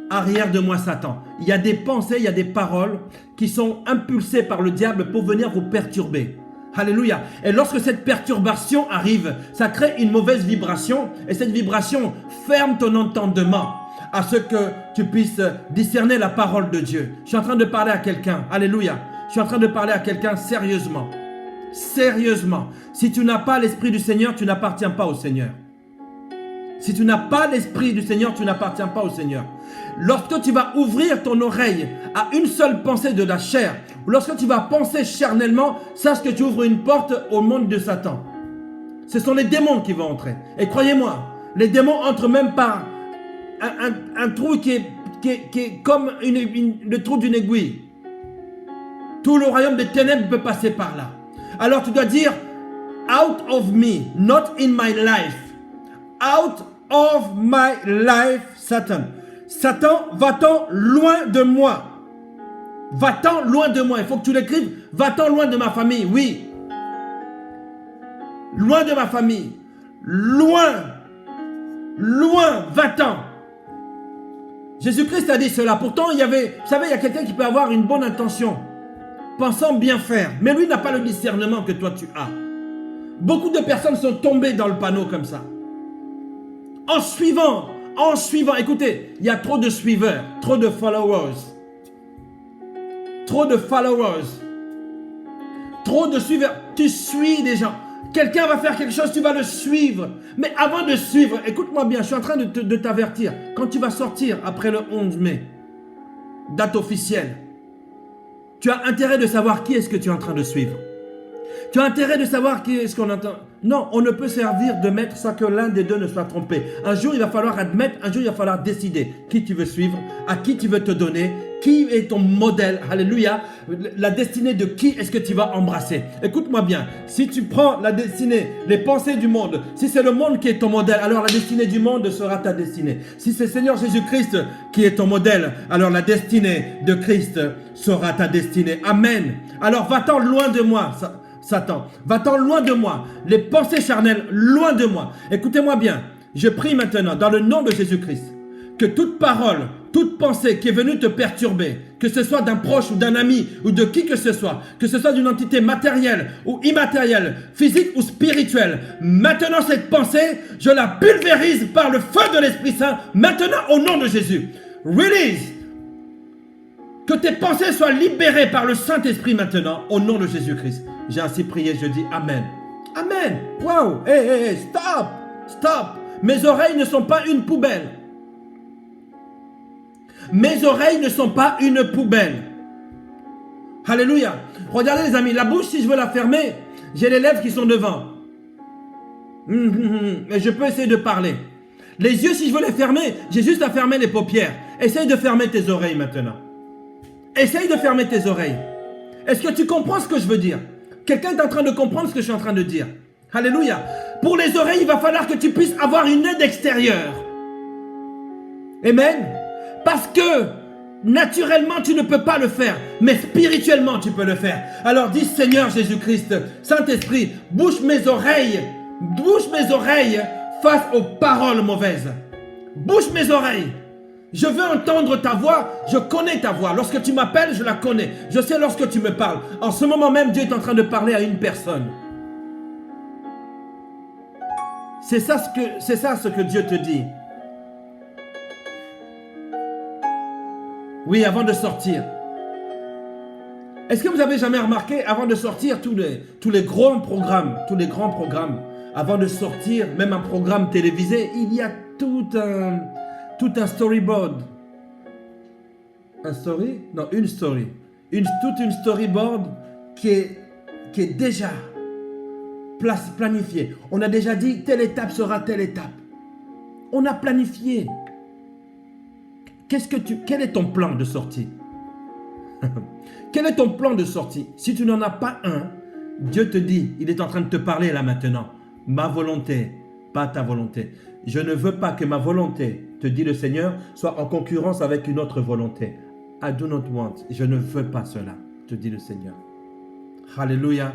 Arrière de moi, Satan. Il y a des pensées, il y a des paroles qui sont impulsées par le diable pour venir vous perturber. Alléluia. Et lorsque cette perturbation arrive, ça crée une mauvaise vibration. Et cette vibration ferme ton entendement à ce que tu puisses discerner la parole de Dieu. Je suis en train de parler à quelqu'un. Alléluia. Je suis en train de parler à quelqu'un sérieusement. Sérieusement. Si tu n'as pas l'Esprit du Seigneur, tu n'appartiens pas au Seigneur. Si tu n'as pas l'Esprit du Seigneur, tu n'appartiens pas au Seigneur. Lorsque tu vas ouvrir ton oreille à une seule pensée de la chair, ou lorsque tu vas penser charnellement, sache que tu ouvres une porte au monde de Satan. Ce sont les démons qui vont entrer. Et croyez-moi, les démons entrent même par un trou qui est comme le trou d'une aiguille. Tout le royaume des ténèbres peut passer par là. Alors tu dois dire, out of me, not in my life. Out of my life, Satan. Satan, va-t'en loin de moi. Va-t'en loin de moi. Il faut que tu l'écrives. Va-t'en loin de ma famille. Oui. Loin de ma famille. Loin. Loin. Va-t'en. Jésus-Christ a dit cela. Pourtant, il y avait, vous savez, il y a quelqu'un qui peut avoir une bonne intention, pensant bien faire. Mais lui n'a pas le discernement que toi tu as. Beaucoup de personnes sont tombées dans le panneau comme ça. En suivant, écoutez, il y a trop de suiveurs, trop de followers. Trop de followers. Trop de suiveurs. Tu suis des gens. Quelqu'un va faire quelque chose, tu vas le suivre. Mais avant de suivre, écoute-moi bien, je suis en train de t'avertir. Quand tu vas sortir après le 11 mai, date officielle, tu as intérêt de savoir qui est-ce que tu es en train de suivre. Tu as intérêt de savoir qui est-ce qu'on entend. Non, on ne peut servir de maître sans que l'un des deux ne soit trompé. Un jour, il va falloir admettre, un jour, il va falloir décider qui tu veux suivre, à qui tu veux te donner, qui est ton modèle. Alléluia. La destinée de qui est-ce que tu vas embrasser. Écoute-moi bien, si tu prends la destinée, les pensées du monde, si c'est le monde qui est ton modèle, alors la destinée du monde sera ta destinée. Si c'est Seigneur Jésus-Christ qui est ton modèle, alors la destinée de Christ sera ta destinée. Amen. Alors va-t'en loin de moi, Satan, va-t'en loin de moi, les pensées charnelles, loin de moi. Écoutez-moi bien, je prie maintenant dans le nom de Jésus-Christ, que toute parole, toute pensée qui est venue te perturber, que ce soit d'un proche ou d'un ami ou de qui que ce soit d'une entité matérielle ou immatérielle, physique ou spirituelle, maintenant cette pensée, je la pulvérise par le feu de l'Esprit Saint, maintenant au nom de Jésus. Release. Que tes pensées soient libérées par le Saint-Esprit maintenant, au nom de Jésus-Christ. J'ai ainsi prié, je dis Amen. Amen. Wow. Hey, stop. Stop. Mes oreilles ne sont pas une poubelle. Mes oreilles ne sont pas une poubelle. Alléluia. Regardez les amis, la bouche, si je veux la fermer, j'ai les lèvres qui sont devant. Mais je peux essayer de parler. Les yeux, si je veux les fermer, j'ai juste à fermer les paupières. Essaye de fermer tes oreilles maintenant. Essaye de fermer tes oreilles. Est-ce que tu comprends ce que je veux dire? Quelqu'un est en train de comprendre ce que je suis en train de dire. Alléluia. Pour les oreilles, il va falloir que tu puisses avoir une aide extérieure. Amen. Parce que naturellement, tu ne peux pas le faire. Mais spirituellement, tu peux le faire. Alors dis Seigneur Jésus-Christ, Saint-Esprit, bouche mes oreilles face aux paroles mauvaises. Bouche mes oreilles. Je veux entendre ta voix, je connais ta voix. Lorsque tu m'appelles, je la connais. Je sais lorsque tu me parles. En ce moment même, Dieu est en train de parler à une personne. C'est ça ce que Dieu te dit. Oui, avant de sortir. Est-ce que vous avez jamais remarqué, avant de sortir, tous les grands programmes, avant de sortir, même un programme télévisé, il y a tout un storyboard. Un story? Non, une story. Toute une storyboard qui est déjà planifiée. On a déjà dit, telle étape sera telle étape. On a planifié. Quel est ton plan de sortie? Quel est ton plan de sortie? Si tu n'en as pas un, Dieu te dit, il est en train de te parler là maintenant. Ma volonté, pas ta volonté. Je ne veux pas que ma volonté, te dit le Seigneur, soit en concurrence avec une autre volonté. I do not want. Je ne veux pas cela, te dit le Seigneur. Alléluia.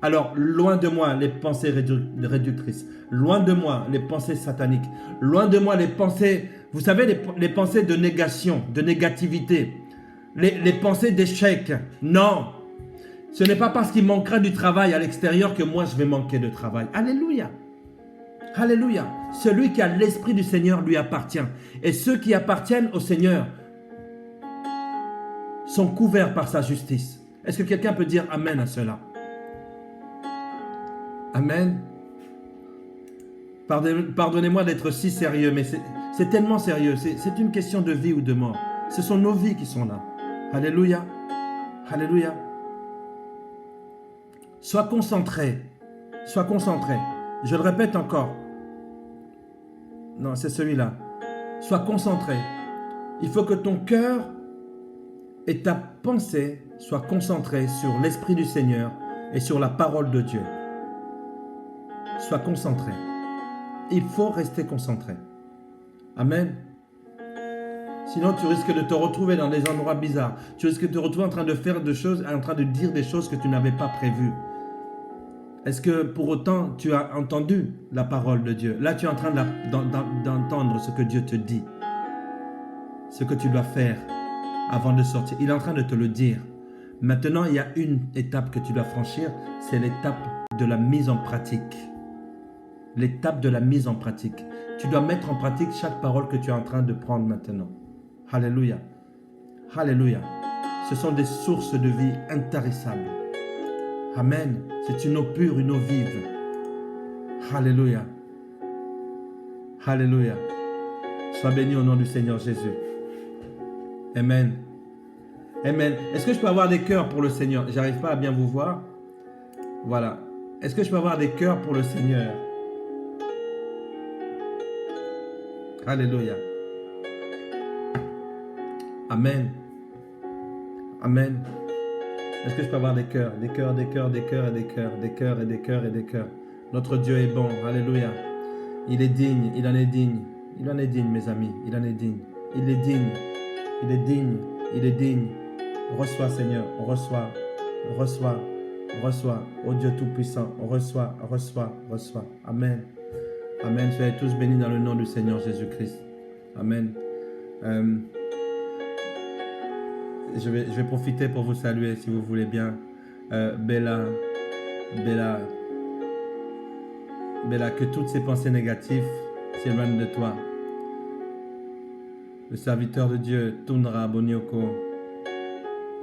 Alors, loin de moi les pensées réductrices. Loin de moi les pensées sataniques. Loin de moi les pensées, vous savez, les pensées de négation, de négativité. Les pensées d'échec. Non. Ce n'est pas parce qu'il manquera du travail à l'extérieur que moi je vais manquer de travail. Alléluia. Alléluia. Celui qui a l'Esprit du Seigneur lui appartient. Et ceux qui appartiennent au Seigneur sont couverts par sa justice. Est-ce que quelqu'un peut dire Amen à cela? Amen. Pardonnez-moi d'être si sérieux, mais c'est tellement sérieux. C'est une question de vie ou de mort. Ce sont nos vies qui sont là. Alléluia. Alléluia. Sois concentré. Sois concentré. Je le répète encore. Non, c'est celui-là. Sois concentré. Il faut que ton cœur et ta pensée soient concentrés sur l'Esprit du Seigneur et sur la parole de Dieu. Sois concentré. Il faut rester concentré. Amen. Sinon, tu risques de te retrouver dans des endroits bizarres. Tu risques de te retrouver en train de faire des choses, en train de dire des choses que tu n'avais pas prévues. Est-ce que pour autant, tu as entendu la parole de Dieu? Là, tu es en train d'entendre ce que Dieu te dit. Ce que tu dois faire avant de sortir. Il est en train de te le dire. Maintenant, il y a une étape que tu dois franchir. C'est l'étape de la mise en pratique. L'étape de la mise en pratique. Tu dois mettre en pratique chaque parole que tu es en train de prendre maintenant. Alléluia. Alléluia. Ce sont des sources de vie intarissables. Amen. C'est une eau pure, une eau vive. Alléluia. Alléluia. Sois béni au nom du Seigneur Jésus. Amen. Amen. Est-ce que je peux avoir des cœurs pour le Seigneur? J'arrive pas à bien vous voir. Voilà. Est-ce que je peux avoir des cœurs pour le Seigneur? Alléluia. Amen. Amen. Est-ce que je peux avoir des cœurs? Des cœurs, des cœurs, des cœurs et des cœurs. Des cœurs et des cœurs et des cœurs. Notre Dieu est bon. Alléluia. Il est digne. Il en est digne. Il en est digne, mes amis. Il en est digne. Il est digne. Il est digne. Il est digne. Reçois, Seigneur. Reçois. Reçois. Reçois. Ô Dieu Tout-Puissant. Reçois. Reçois. Reçois. Amen. Amen. Soyez tous bénis dans le nom du Seigneur Jésus-Christ. Amen. Je vais profiter pour vous saluer si vous voulez bien. Bella, que toutes ces pensées négatives s'éloignent de toi. Le serviteur de Dieu, Tundra Bonioko,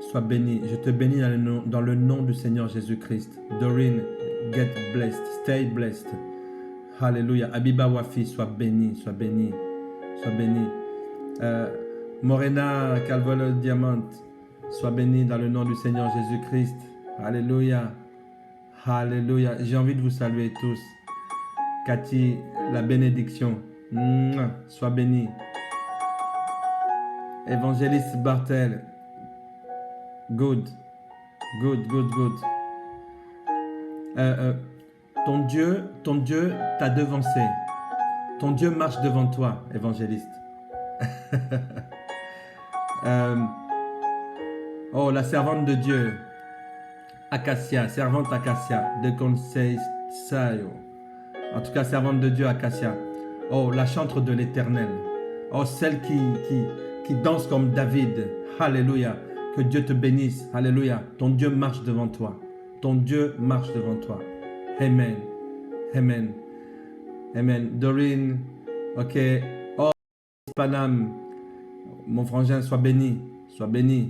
sois béni. Je te bénis dans le nom du Seigneur Jésus-Christ. Doreen, get blessed, stay blessed. Alléluia. Abiba Wafi, sois béni, sois béni, sois béni. Morena Calvolo Diamant, sois béni dans le nom du Seigneur Jésus-Christ. Alléluia. Alléluia. J'ai envie de vous saluer tous. Cathy, la bénédiction. Sois béni. Évangéliste Bartel. Good. Good, good, good. Ton Dieu t'a devancé. Ton Dieu marche devant toi, évangéliste. Oh, la servante de Dieu, Acacia, servante Acacia, de Conseil Sayo. En tout cas, servante de Dieu, Acacia. Oh, la chantre de l'Éternel. Oh, celle qui danse comme David. Alléluia. Que Dieu te bénisse. Alléluia. Ton Dieu marche devant toi. Ton Dieu marche devant toi. Amen. Amen. Amen. Doreen. Ok. Oh, Panam. Mon frangin, sois béni. Sois béni.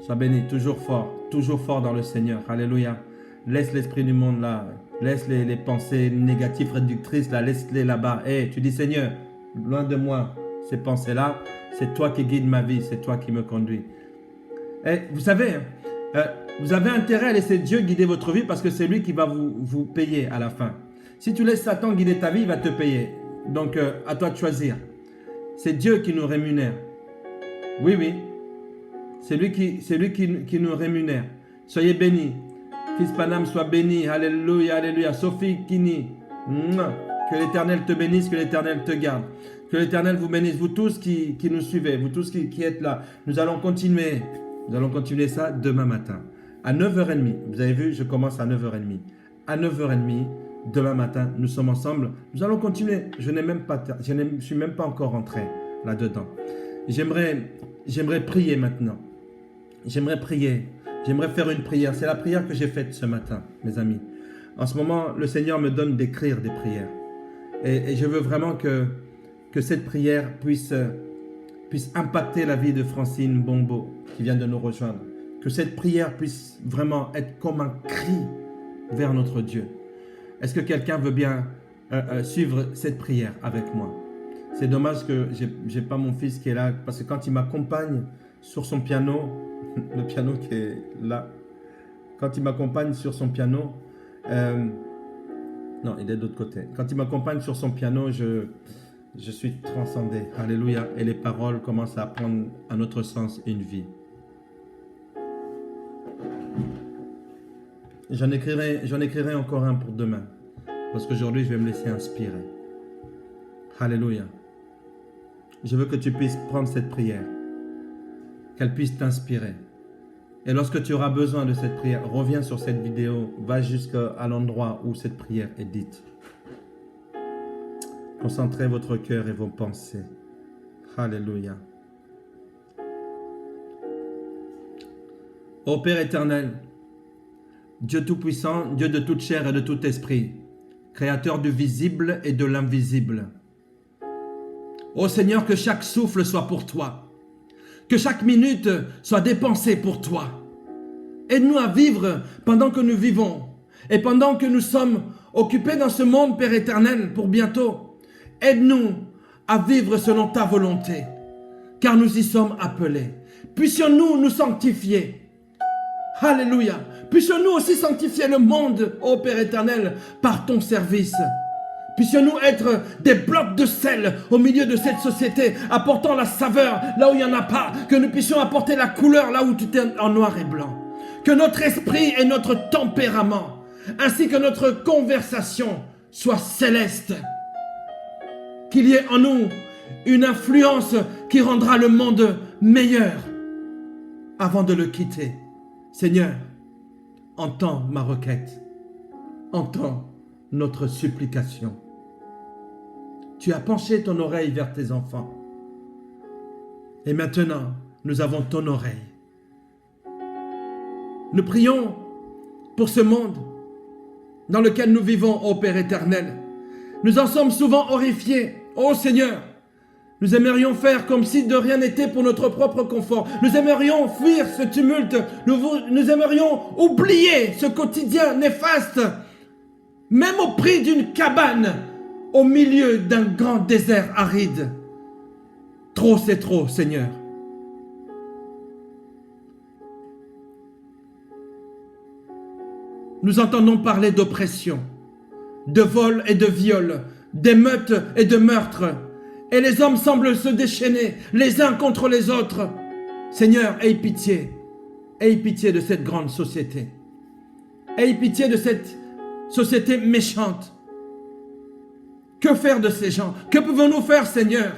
Sois béni. Toujours fort dans le Seigneur. Alléluia. Laisse l'esprit du monde là. Laisse les pensées négatives, réductrices là. Laisse-les là-bas. Hey, tu dis Seigneur, loin de moi ces pensées-là. C'est toi qui guides ma vie. C'est toi qui me conduis. Et vous savez, vous avez intérêt à laisser Dieu guider votre vie parce que c'est lui qui va vous payer à la fin. Si tu laisses Satan guider ta vie, il va te payer. Donc, à toi de choisir. C'est Dieu qui nous rémunère. Oui, oui. C'est lui qui nous rémunère. Soyez bénis. Fils Panam, sois béni. Alléluia, alléluia. Sophie Kini. Que l'Éternel te bénisse, que l'Éternel te garde. Que l'Éternel vous bénisse. Vous tous qui nous suivez, vous tous qui êtes là. Nous allons continuer. Nous allons continuer ça demain matin. À 9h30. Vous avez vu, je commence à 9h30. À 9h30, demain matin, nous sommes ensemble. Nous allons continuer. Je ne suis même pas encore rentré là-dedans. J'aimerais prier maintenant. J'aimerais prier. J'aimerais faire une prière. C'est la prière que j'ai faite ce matin, mes amis. En ce moment, le Seigneur me donne d'écrire des prières. Et je veux vraiment que cette prière puisse impacter la vie de Francine Bombo, qui vient de nous rejoindre. Que cette prière puisse vraiment être comme un cri vers notre Dieu. Est-ce que quelqu'un veut bien suivre cette prière avec moi? C'est dommage que j'ai pas mon fils qui est là, parce que quand il m'accompagne sur son piano, le piano qui est là, quand il m'accompagne sur son piano, non, il est de l'autre côté. Quand il m'accompagne sur son piano, je suis transcendé. Alléluia. Et les paroles commencent à prendre à notre sens une vie. J'en écrirai encore un pour demain. Parce qu'aujourd'hui, je vais me laisser inspirer. Alléluia. je veux que tu puisses prendre cette prière, qu'elle puisse t'inspirer. Et lorsque tu auras besoin de cette prière, reviens sur cette vidéo, va jusqu'à l'endroit où cette prière est dite. Concentrez votre cœur et vos pensées. Alléluia. Ô Père éternel, Dieu Tout-Puissant, Dieu de toute chair et de tout esprit, Créateur du visible et de l'invisible. Ô Seigneur, que chaque souffle soit pour toi, que chaque minute soit dépensée pour toi. Aide-nous à vivre pendant que nous vivons et pendant que nous sommes occupés dans ce monde, Père éternel, pour bientôt. Aide-nous à vivre selon ta volonté, car nous y sommes appelés. Puissions-nous nous sanctifier. Alléluia. Puissions-nous aussi sanctifier le monde, ô Père éternel, par ton service. Puissions-nous être des blocs de sel au milieu de cette société, apportant la saveur là où il n'y en a pas, que nous puissions apporter la couleur là où tout est en noir et blanc. Que notre esprit et notre tempérament, ainsi que notre conversation, soient célestes. Qu'il y ait en nous une influence qui rendra le monde meilleur avant de le quitter. Seigneur, entends ma requête, entends notre supplication. Tu as penché ton oreille vers tes enfants. Et maintenant, nous avons ton oreille. Nous prions pour ce monde dans lequel nous vivons, ô Père éternel. Nous en sommes souvent horrifiés. Ô Seigneur, nous aimerions faire comme si de rien n'était pour notre propre confort. Nous aimerions fuir ce tumulte. Nous aimerions oublier ce quotidien néfaste, même au prix d'une cabane au milieu d'un grand désert aride. Trop, c'est trop, Seigneur. Nous entendons parler d'oppression, de vol et de viol, d'émeutes et de meurtres. Et les hommes semblent se déchaîner les uns contre les autres. Seigneur, aie pitié. Aie pitié de cette grande société. Aie pitié de cette société méchante. Que faire de ces gens? Que pouvons-nous faire, Seigneur?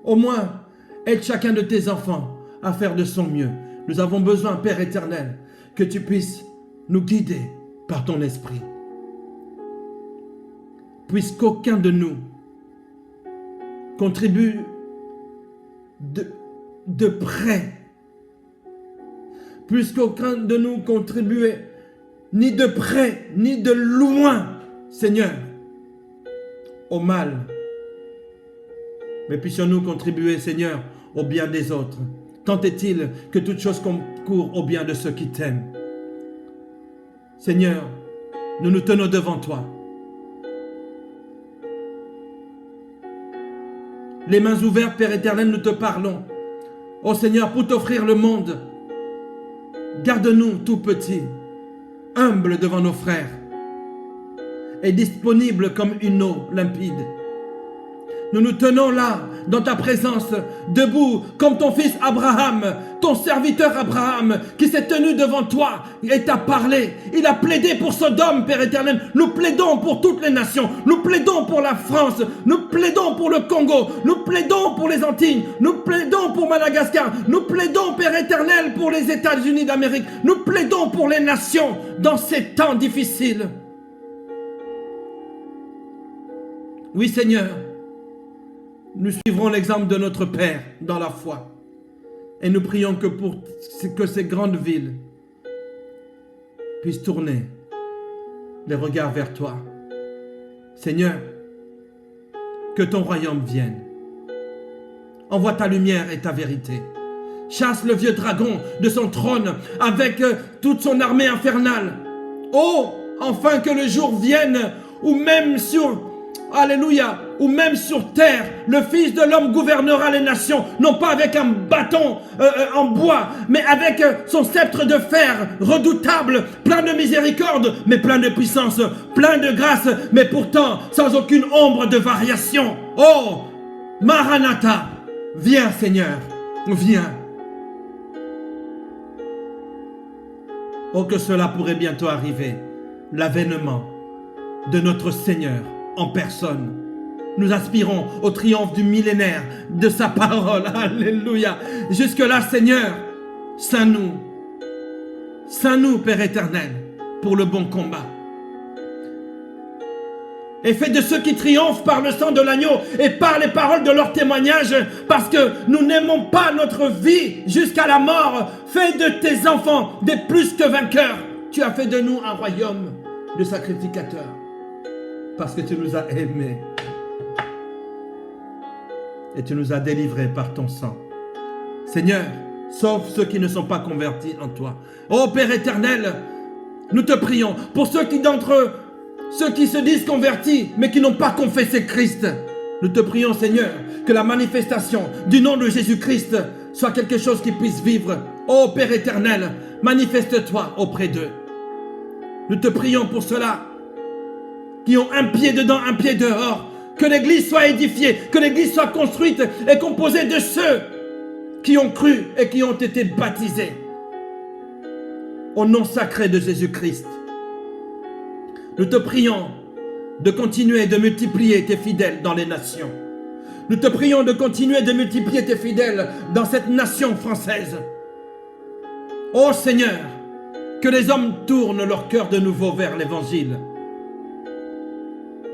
Au moins, aide chacun de tes enfants à faire de son mieux. Nous avons besoin, Père éternel, que tu puisses nous guider par ton esprit. Puisqu'aucun de nous contribue de près, puisqu'aucun de nous contribuait ni de près ni de loin, Seigneur, au mal. Mais puissions-nous contribuer, Seigneur, au bien des autres. Tant est-il que toute chose concourt au bien de ceux qui t'aiment. Seigneur, nous nous tenons devant toi. Les mains ouvertes, Père éternel, nous te parlons. Ô Seigneur, pour t'offrir le monde, garde-nous tout petits, humbles devant nos frères et disponibles comme une eau limpide. Nous nous tenons là, dans ta présence, debout, comme ton fils Abraham, ton serviteur Abraham, qui s'est tenu devant toi et t'a parlé. Il a plaidé pour Sodome, Père éternel. Nous plaidons pour toutes les nations. Nous plaidons pour la France. Nous plaidons pour le Congo. Nous plaidons pour les Antilles. Nous plaidons pour Madagascar. Nous plaidons, Père éternel, pour les États-Unis d'Amérique. Nous plaidons pour les nations dans ces temps difficiles. Oui, Seigneur. Nous suivrons l'exemple de notre Père dans la foi. Et nous prions que ces grandes villes puissent tourner les regards vers toi. Seigneur, que ton royaume vienne. Envoie ta lumière et ta vérité. Chasse le vieux dragon de son trône avec toute son armée infernale. Oh, enfin que le jour vienne où même sur... Alléluia, ou même sur terre, le Fils de l'homme gouvernera les nations, non pas avec un bâton en bois, mais avec son sceptre de fer redoutable, plein de miséricorde, mais plein de puissance, plein de grâce, mais pourtant sans aucune ombre de variation. Oh, Maranatha, viens Seigneur, viens. Oh, que cela pourrait bientôt arriver, l'avènement de notre Seigneur en personne, Nous aspirons au triomphe du millénaire de sa parole. Alléluia. Jusque-là, Seigneur, sains-nous. Sains-nous, Père éternel, pour le bon combat. Et fais de ceux qui triomphent par le sang de l'agneau et par les paroles de leur témoignage, parce que nous n'aimons pas notre vie jusqu'à la mort. Fais de tes enfants des plus que vainqueurs. Tu as fait de nous un royaume de sacrificateurs, parce que tu nous as aimés et tu nous as délivrés par ton sang. Seigneur, sauve ceux qui ne sont pas convertis en toi. Ô Père éternel, nous te prions pour ceux qui se disent convertis, mais qui n'ont pas confessé Christ. Nous te prions, Seigneur, que la manifestation du nom de Jésus-Christ soit quelque chose qui puisse vivre. Ô Père éternel, manifeste-toi auprès d'eux. Nous te prions pour ceux-là qui ont un pied dedans, un pied dehors. Que l'Église soit édifiée, que l'Église soit construite et composée de ceux qui ont cru et qui ont été baptisés au nom sacré de Jésus-Christ. Nous te prions de continuer de multiplier tes fidèles dans les nations. Nous te prions de continuer de multiplier tes fidèles dans cette nation française. Ô Seigneur, que les hommes tournent leur cœur de nouveau vers l'Évangile.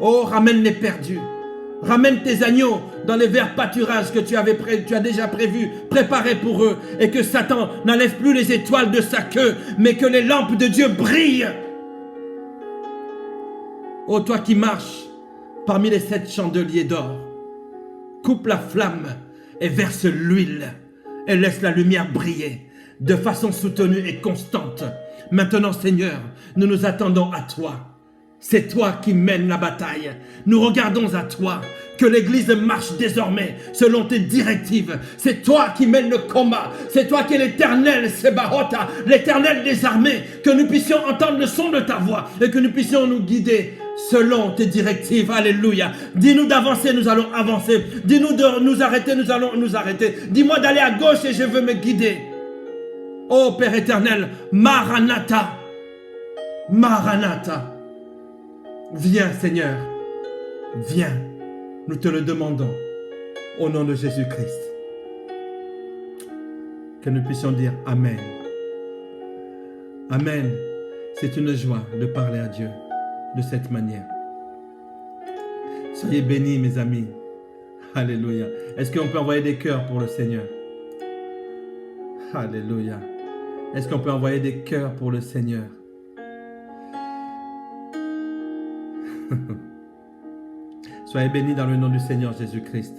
Oh, ramène les perdus. Ramène tes agneaux dans les verts pâturages que tu as déjà préparés pour eux. Et que Satan n'enlève plus les étoiles de sa queue, mais que les lampes de Dieu brillent. Ô toi qui marches parmi les 7 chandeliers d'or, coupe la flamme et verse l'huile et laisse la lumière briller de façon soutenue et constante. Maintenant, Seigneur, nous nous attendons à toi. C'est toi qui mènes la bataille. Nous regardons à toi. Que l'Église marche désormais selon tes directives. C'est toi qui mènes le combat. C'est toi qui es l'Éternel Sebahota, l'Éternel des armées. Que nous puissions entendre le son de ta voix et que nous puissions nous guider selon tes directives. Alléluia. Dis-nous d'avancer, nous allons avancer. Dis-nous de nous arrêter, nous allons nous arrêter. Dis-moi d'aller à gauche et je veux me guider. Ô Père éternel, Maranatha. Maranatha. Viens, Seigneur. Viens. Nous te le demandons au nom de Jésus-Christ. Que nous puissions dire Amen. Amen. C'est une joie de parler à Dieu de cette manière. Soyez bénis, mes amis. Alléluia. Est-ce qu'on peut envoyer des cœurs pour le Seigneur? Alléluia. Est-ce qu'on peut envoyer des cœurs pour le Seigneur? Soyez bénis dans le nom du Seigneur Jésus-Christ.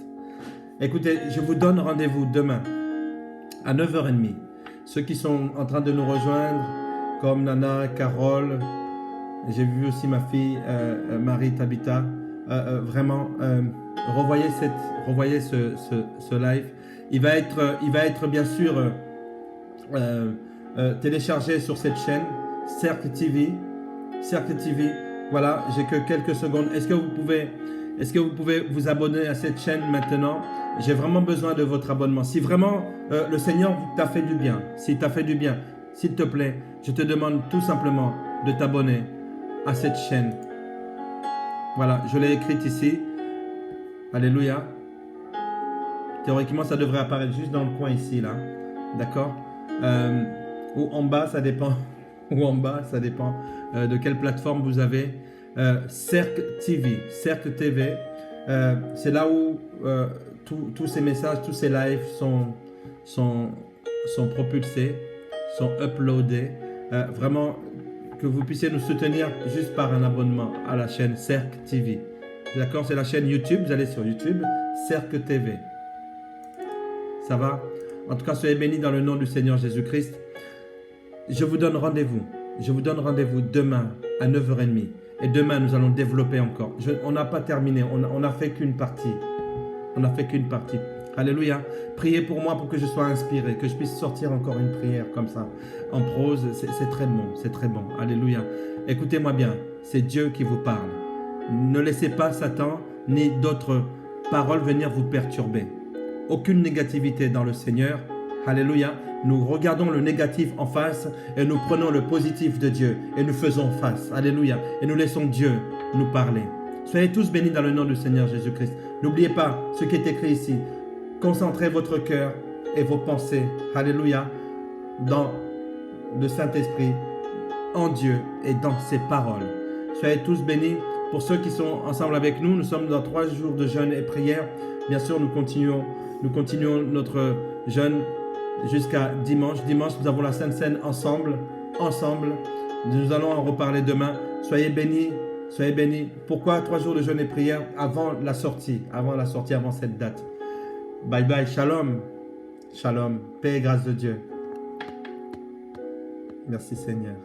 Écoutez, je vous donne rendez-vous demain à 9h30. Ceux qui sont en train de nous rejoindre, comme Nana, Carole, j'ai vu aussi ma fille Marie Tabitha, vraiment, revoyez ce live. Il va être bien sûr téléchargé sur cette chaîne, Cercle TV. Voilà, j'ai que quelques secondes. Est-ce que vous pouvez vous abonner à cette chaîne maintenant? J'ai vraiment besoin de votre abonnement. Si vraiment le Seigneur t'a fait du bien, s'il t'a fait du bien, s'il te plaît, je te demande tout simplement de t'abonner à cette chaîne. Voilà, je l'ai écrite ici. Alléluia. Théoriquement, ça devrait apparaître juste dans le coin ici, là. D'accord? Ou en bas, ça dépend. Ou en bas, ça dépend de quelle plateforme vous avez. Cercle TV, c'est là où tous ces messages, tous ces lives sont propulsés, sont uploadés. Vraiment, que vous puissiez nous soutenir juste par un abonnement à la chaîne Cercle TV. D'accord? C'est la chaîne YouTube, vous allez sur YouTube, Cercle TV. Ça va? En tout cas, soyez bénis dans le nom du Seigneur Jésus-Christ. Je vous donne rendez-vous. Demain à 9h30. Et demain, nous allons développer encore. On n'a pas terminé. On n'a fait qu'une partie. Alléluia. Priez pour moi pour que je sois inspiré, que je puisse sortir encore une prière comme ça, en prose. C'est très bon. C'est très bon. Alléluia. Écoutez-moi bien. C'est Dieu qui vous parle. Ne laissez pas Satan ni d'autres paroles venir vous perturber. Aucune négativité dans le Seigneur. Alléluia. Nous regardons le négatif en face et nous prenons le positif de Dieu et nous faisons face. Alléluia. Et nous laissons Dieu nous parler. Soyez tous bénis dans le nom du Seigneur Jésus-Christ. N'oubliez pas ce qui est écrit ici. Concentrez votre cœur et vos pensées, alléluia, dans le Saint-Esprit, en Dieu et dans ses paroles. Soyez tous bénis. Pour ceux qui sont ensemble avec nous, nous sommes dans 3 jours de jeûne et prière. Bien sûr, nous continuons notre jeûne jusqu'à dimanche. Dimanche, nous avons la Sainte Seine ensemble. Nous allons en reparler demain. Soyez bénis, soyez bénis. Pourquoi 3 jours de jeûne et prière avant la sortie, avant cette date. Bye bye, shalom, shalom, paix et grâce de Dieu. Merci Seigneur.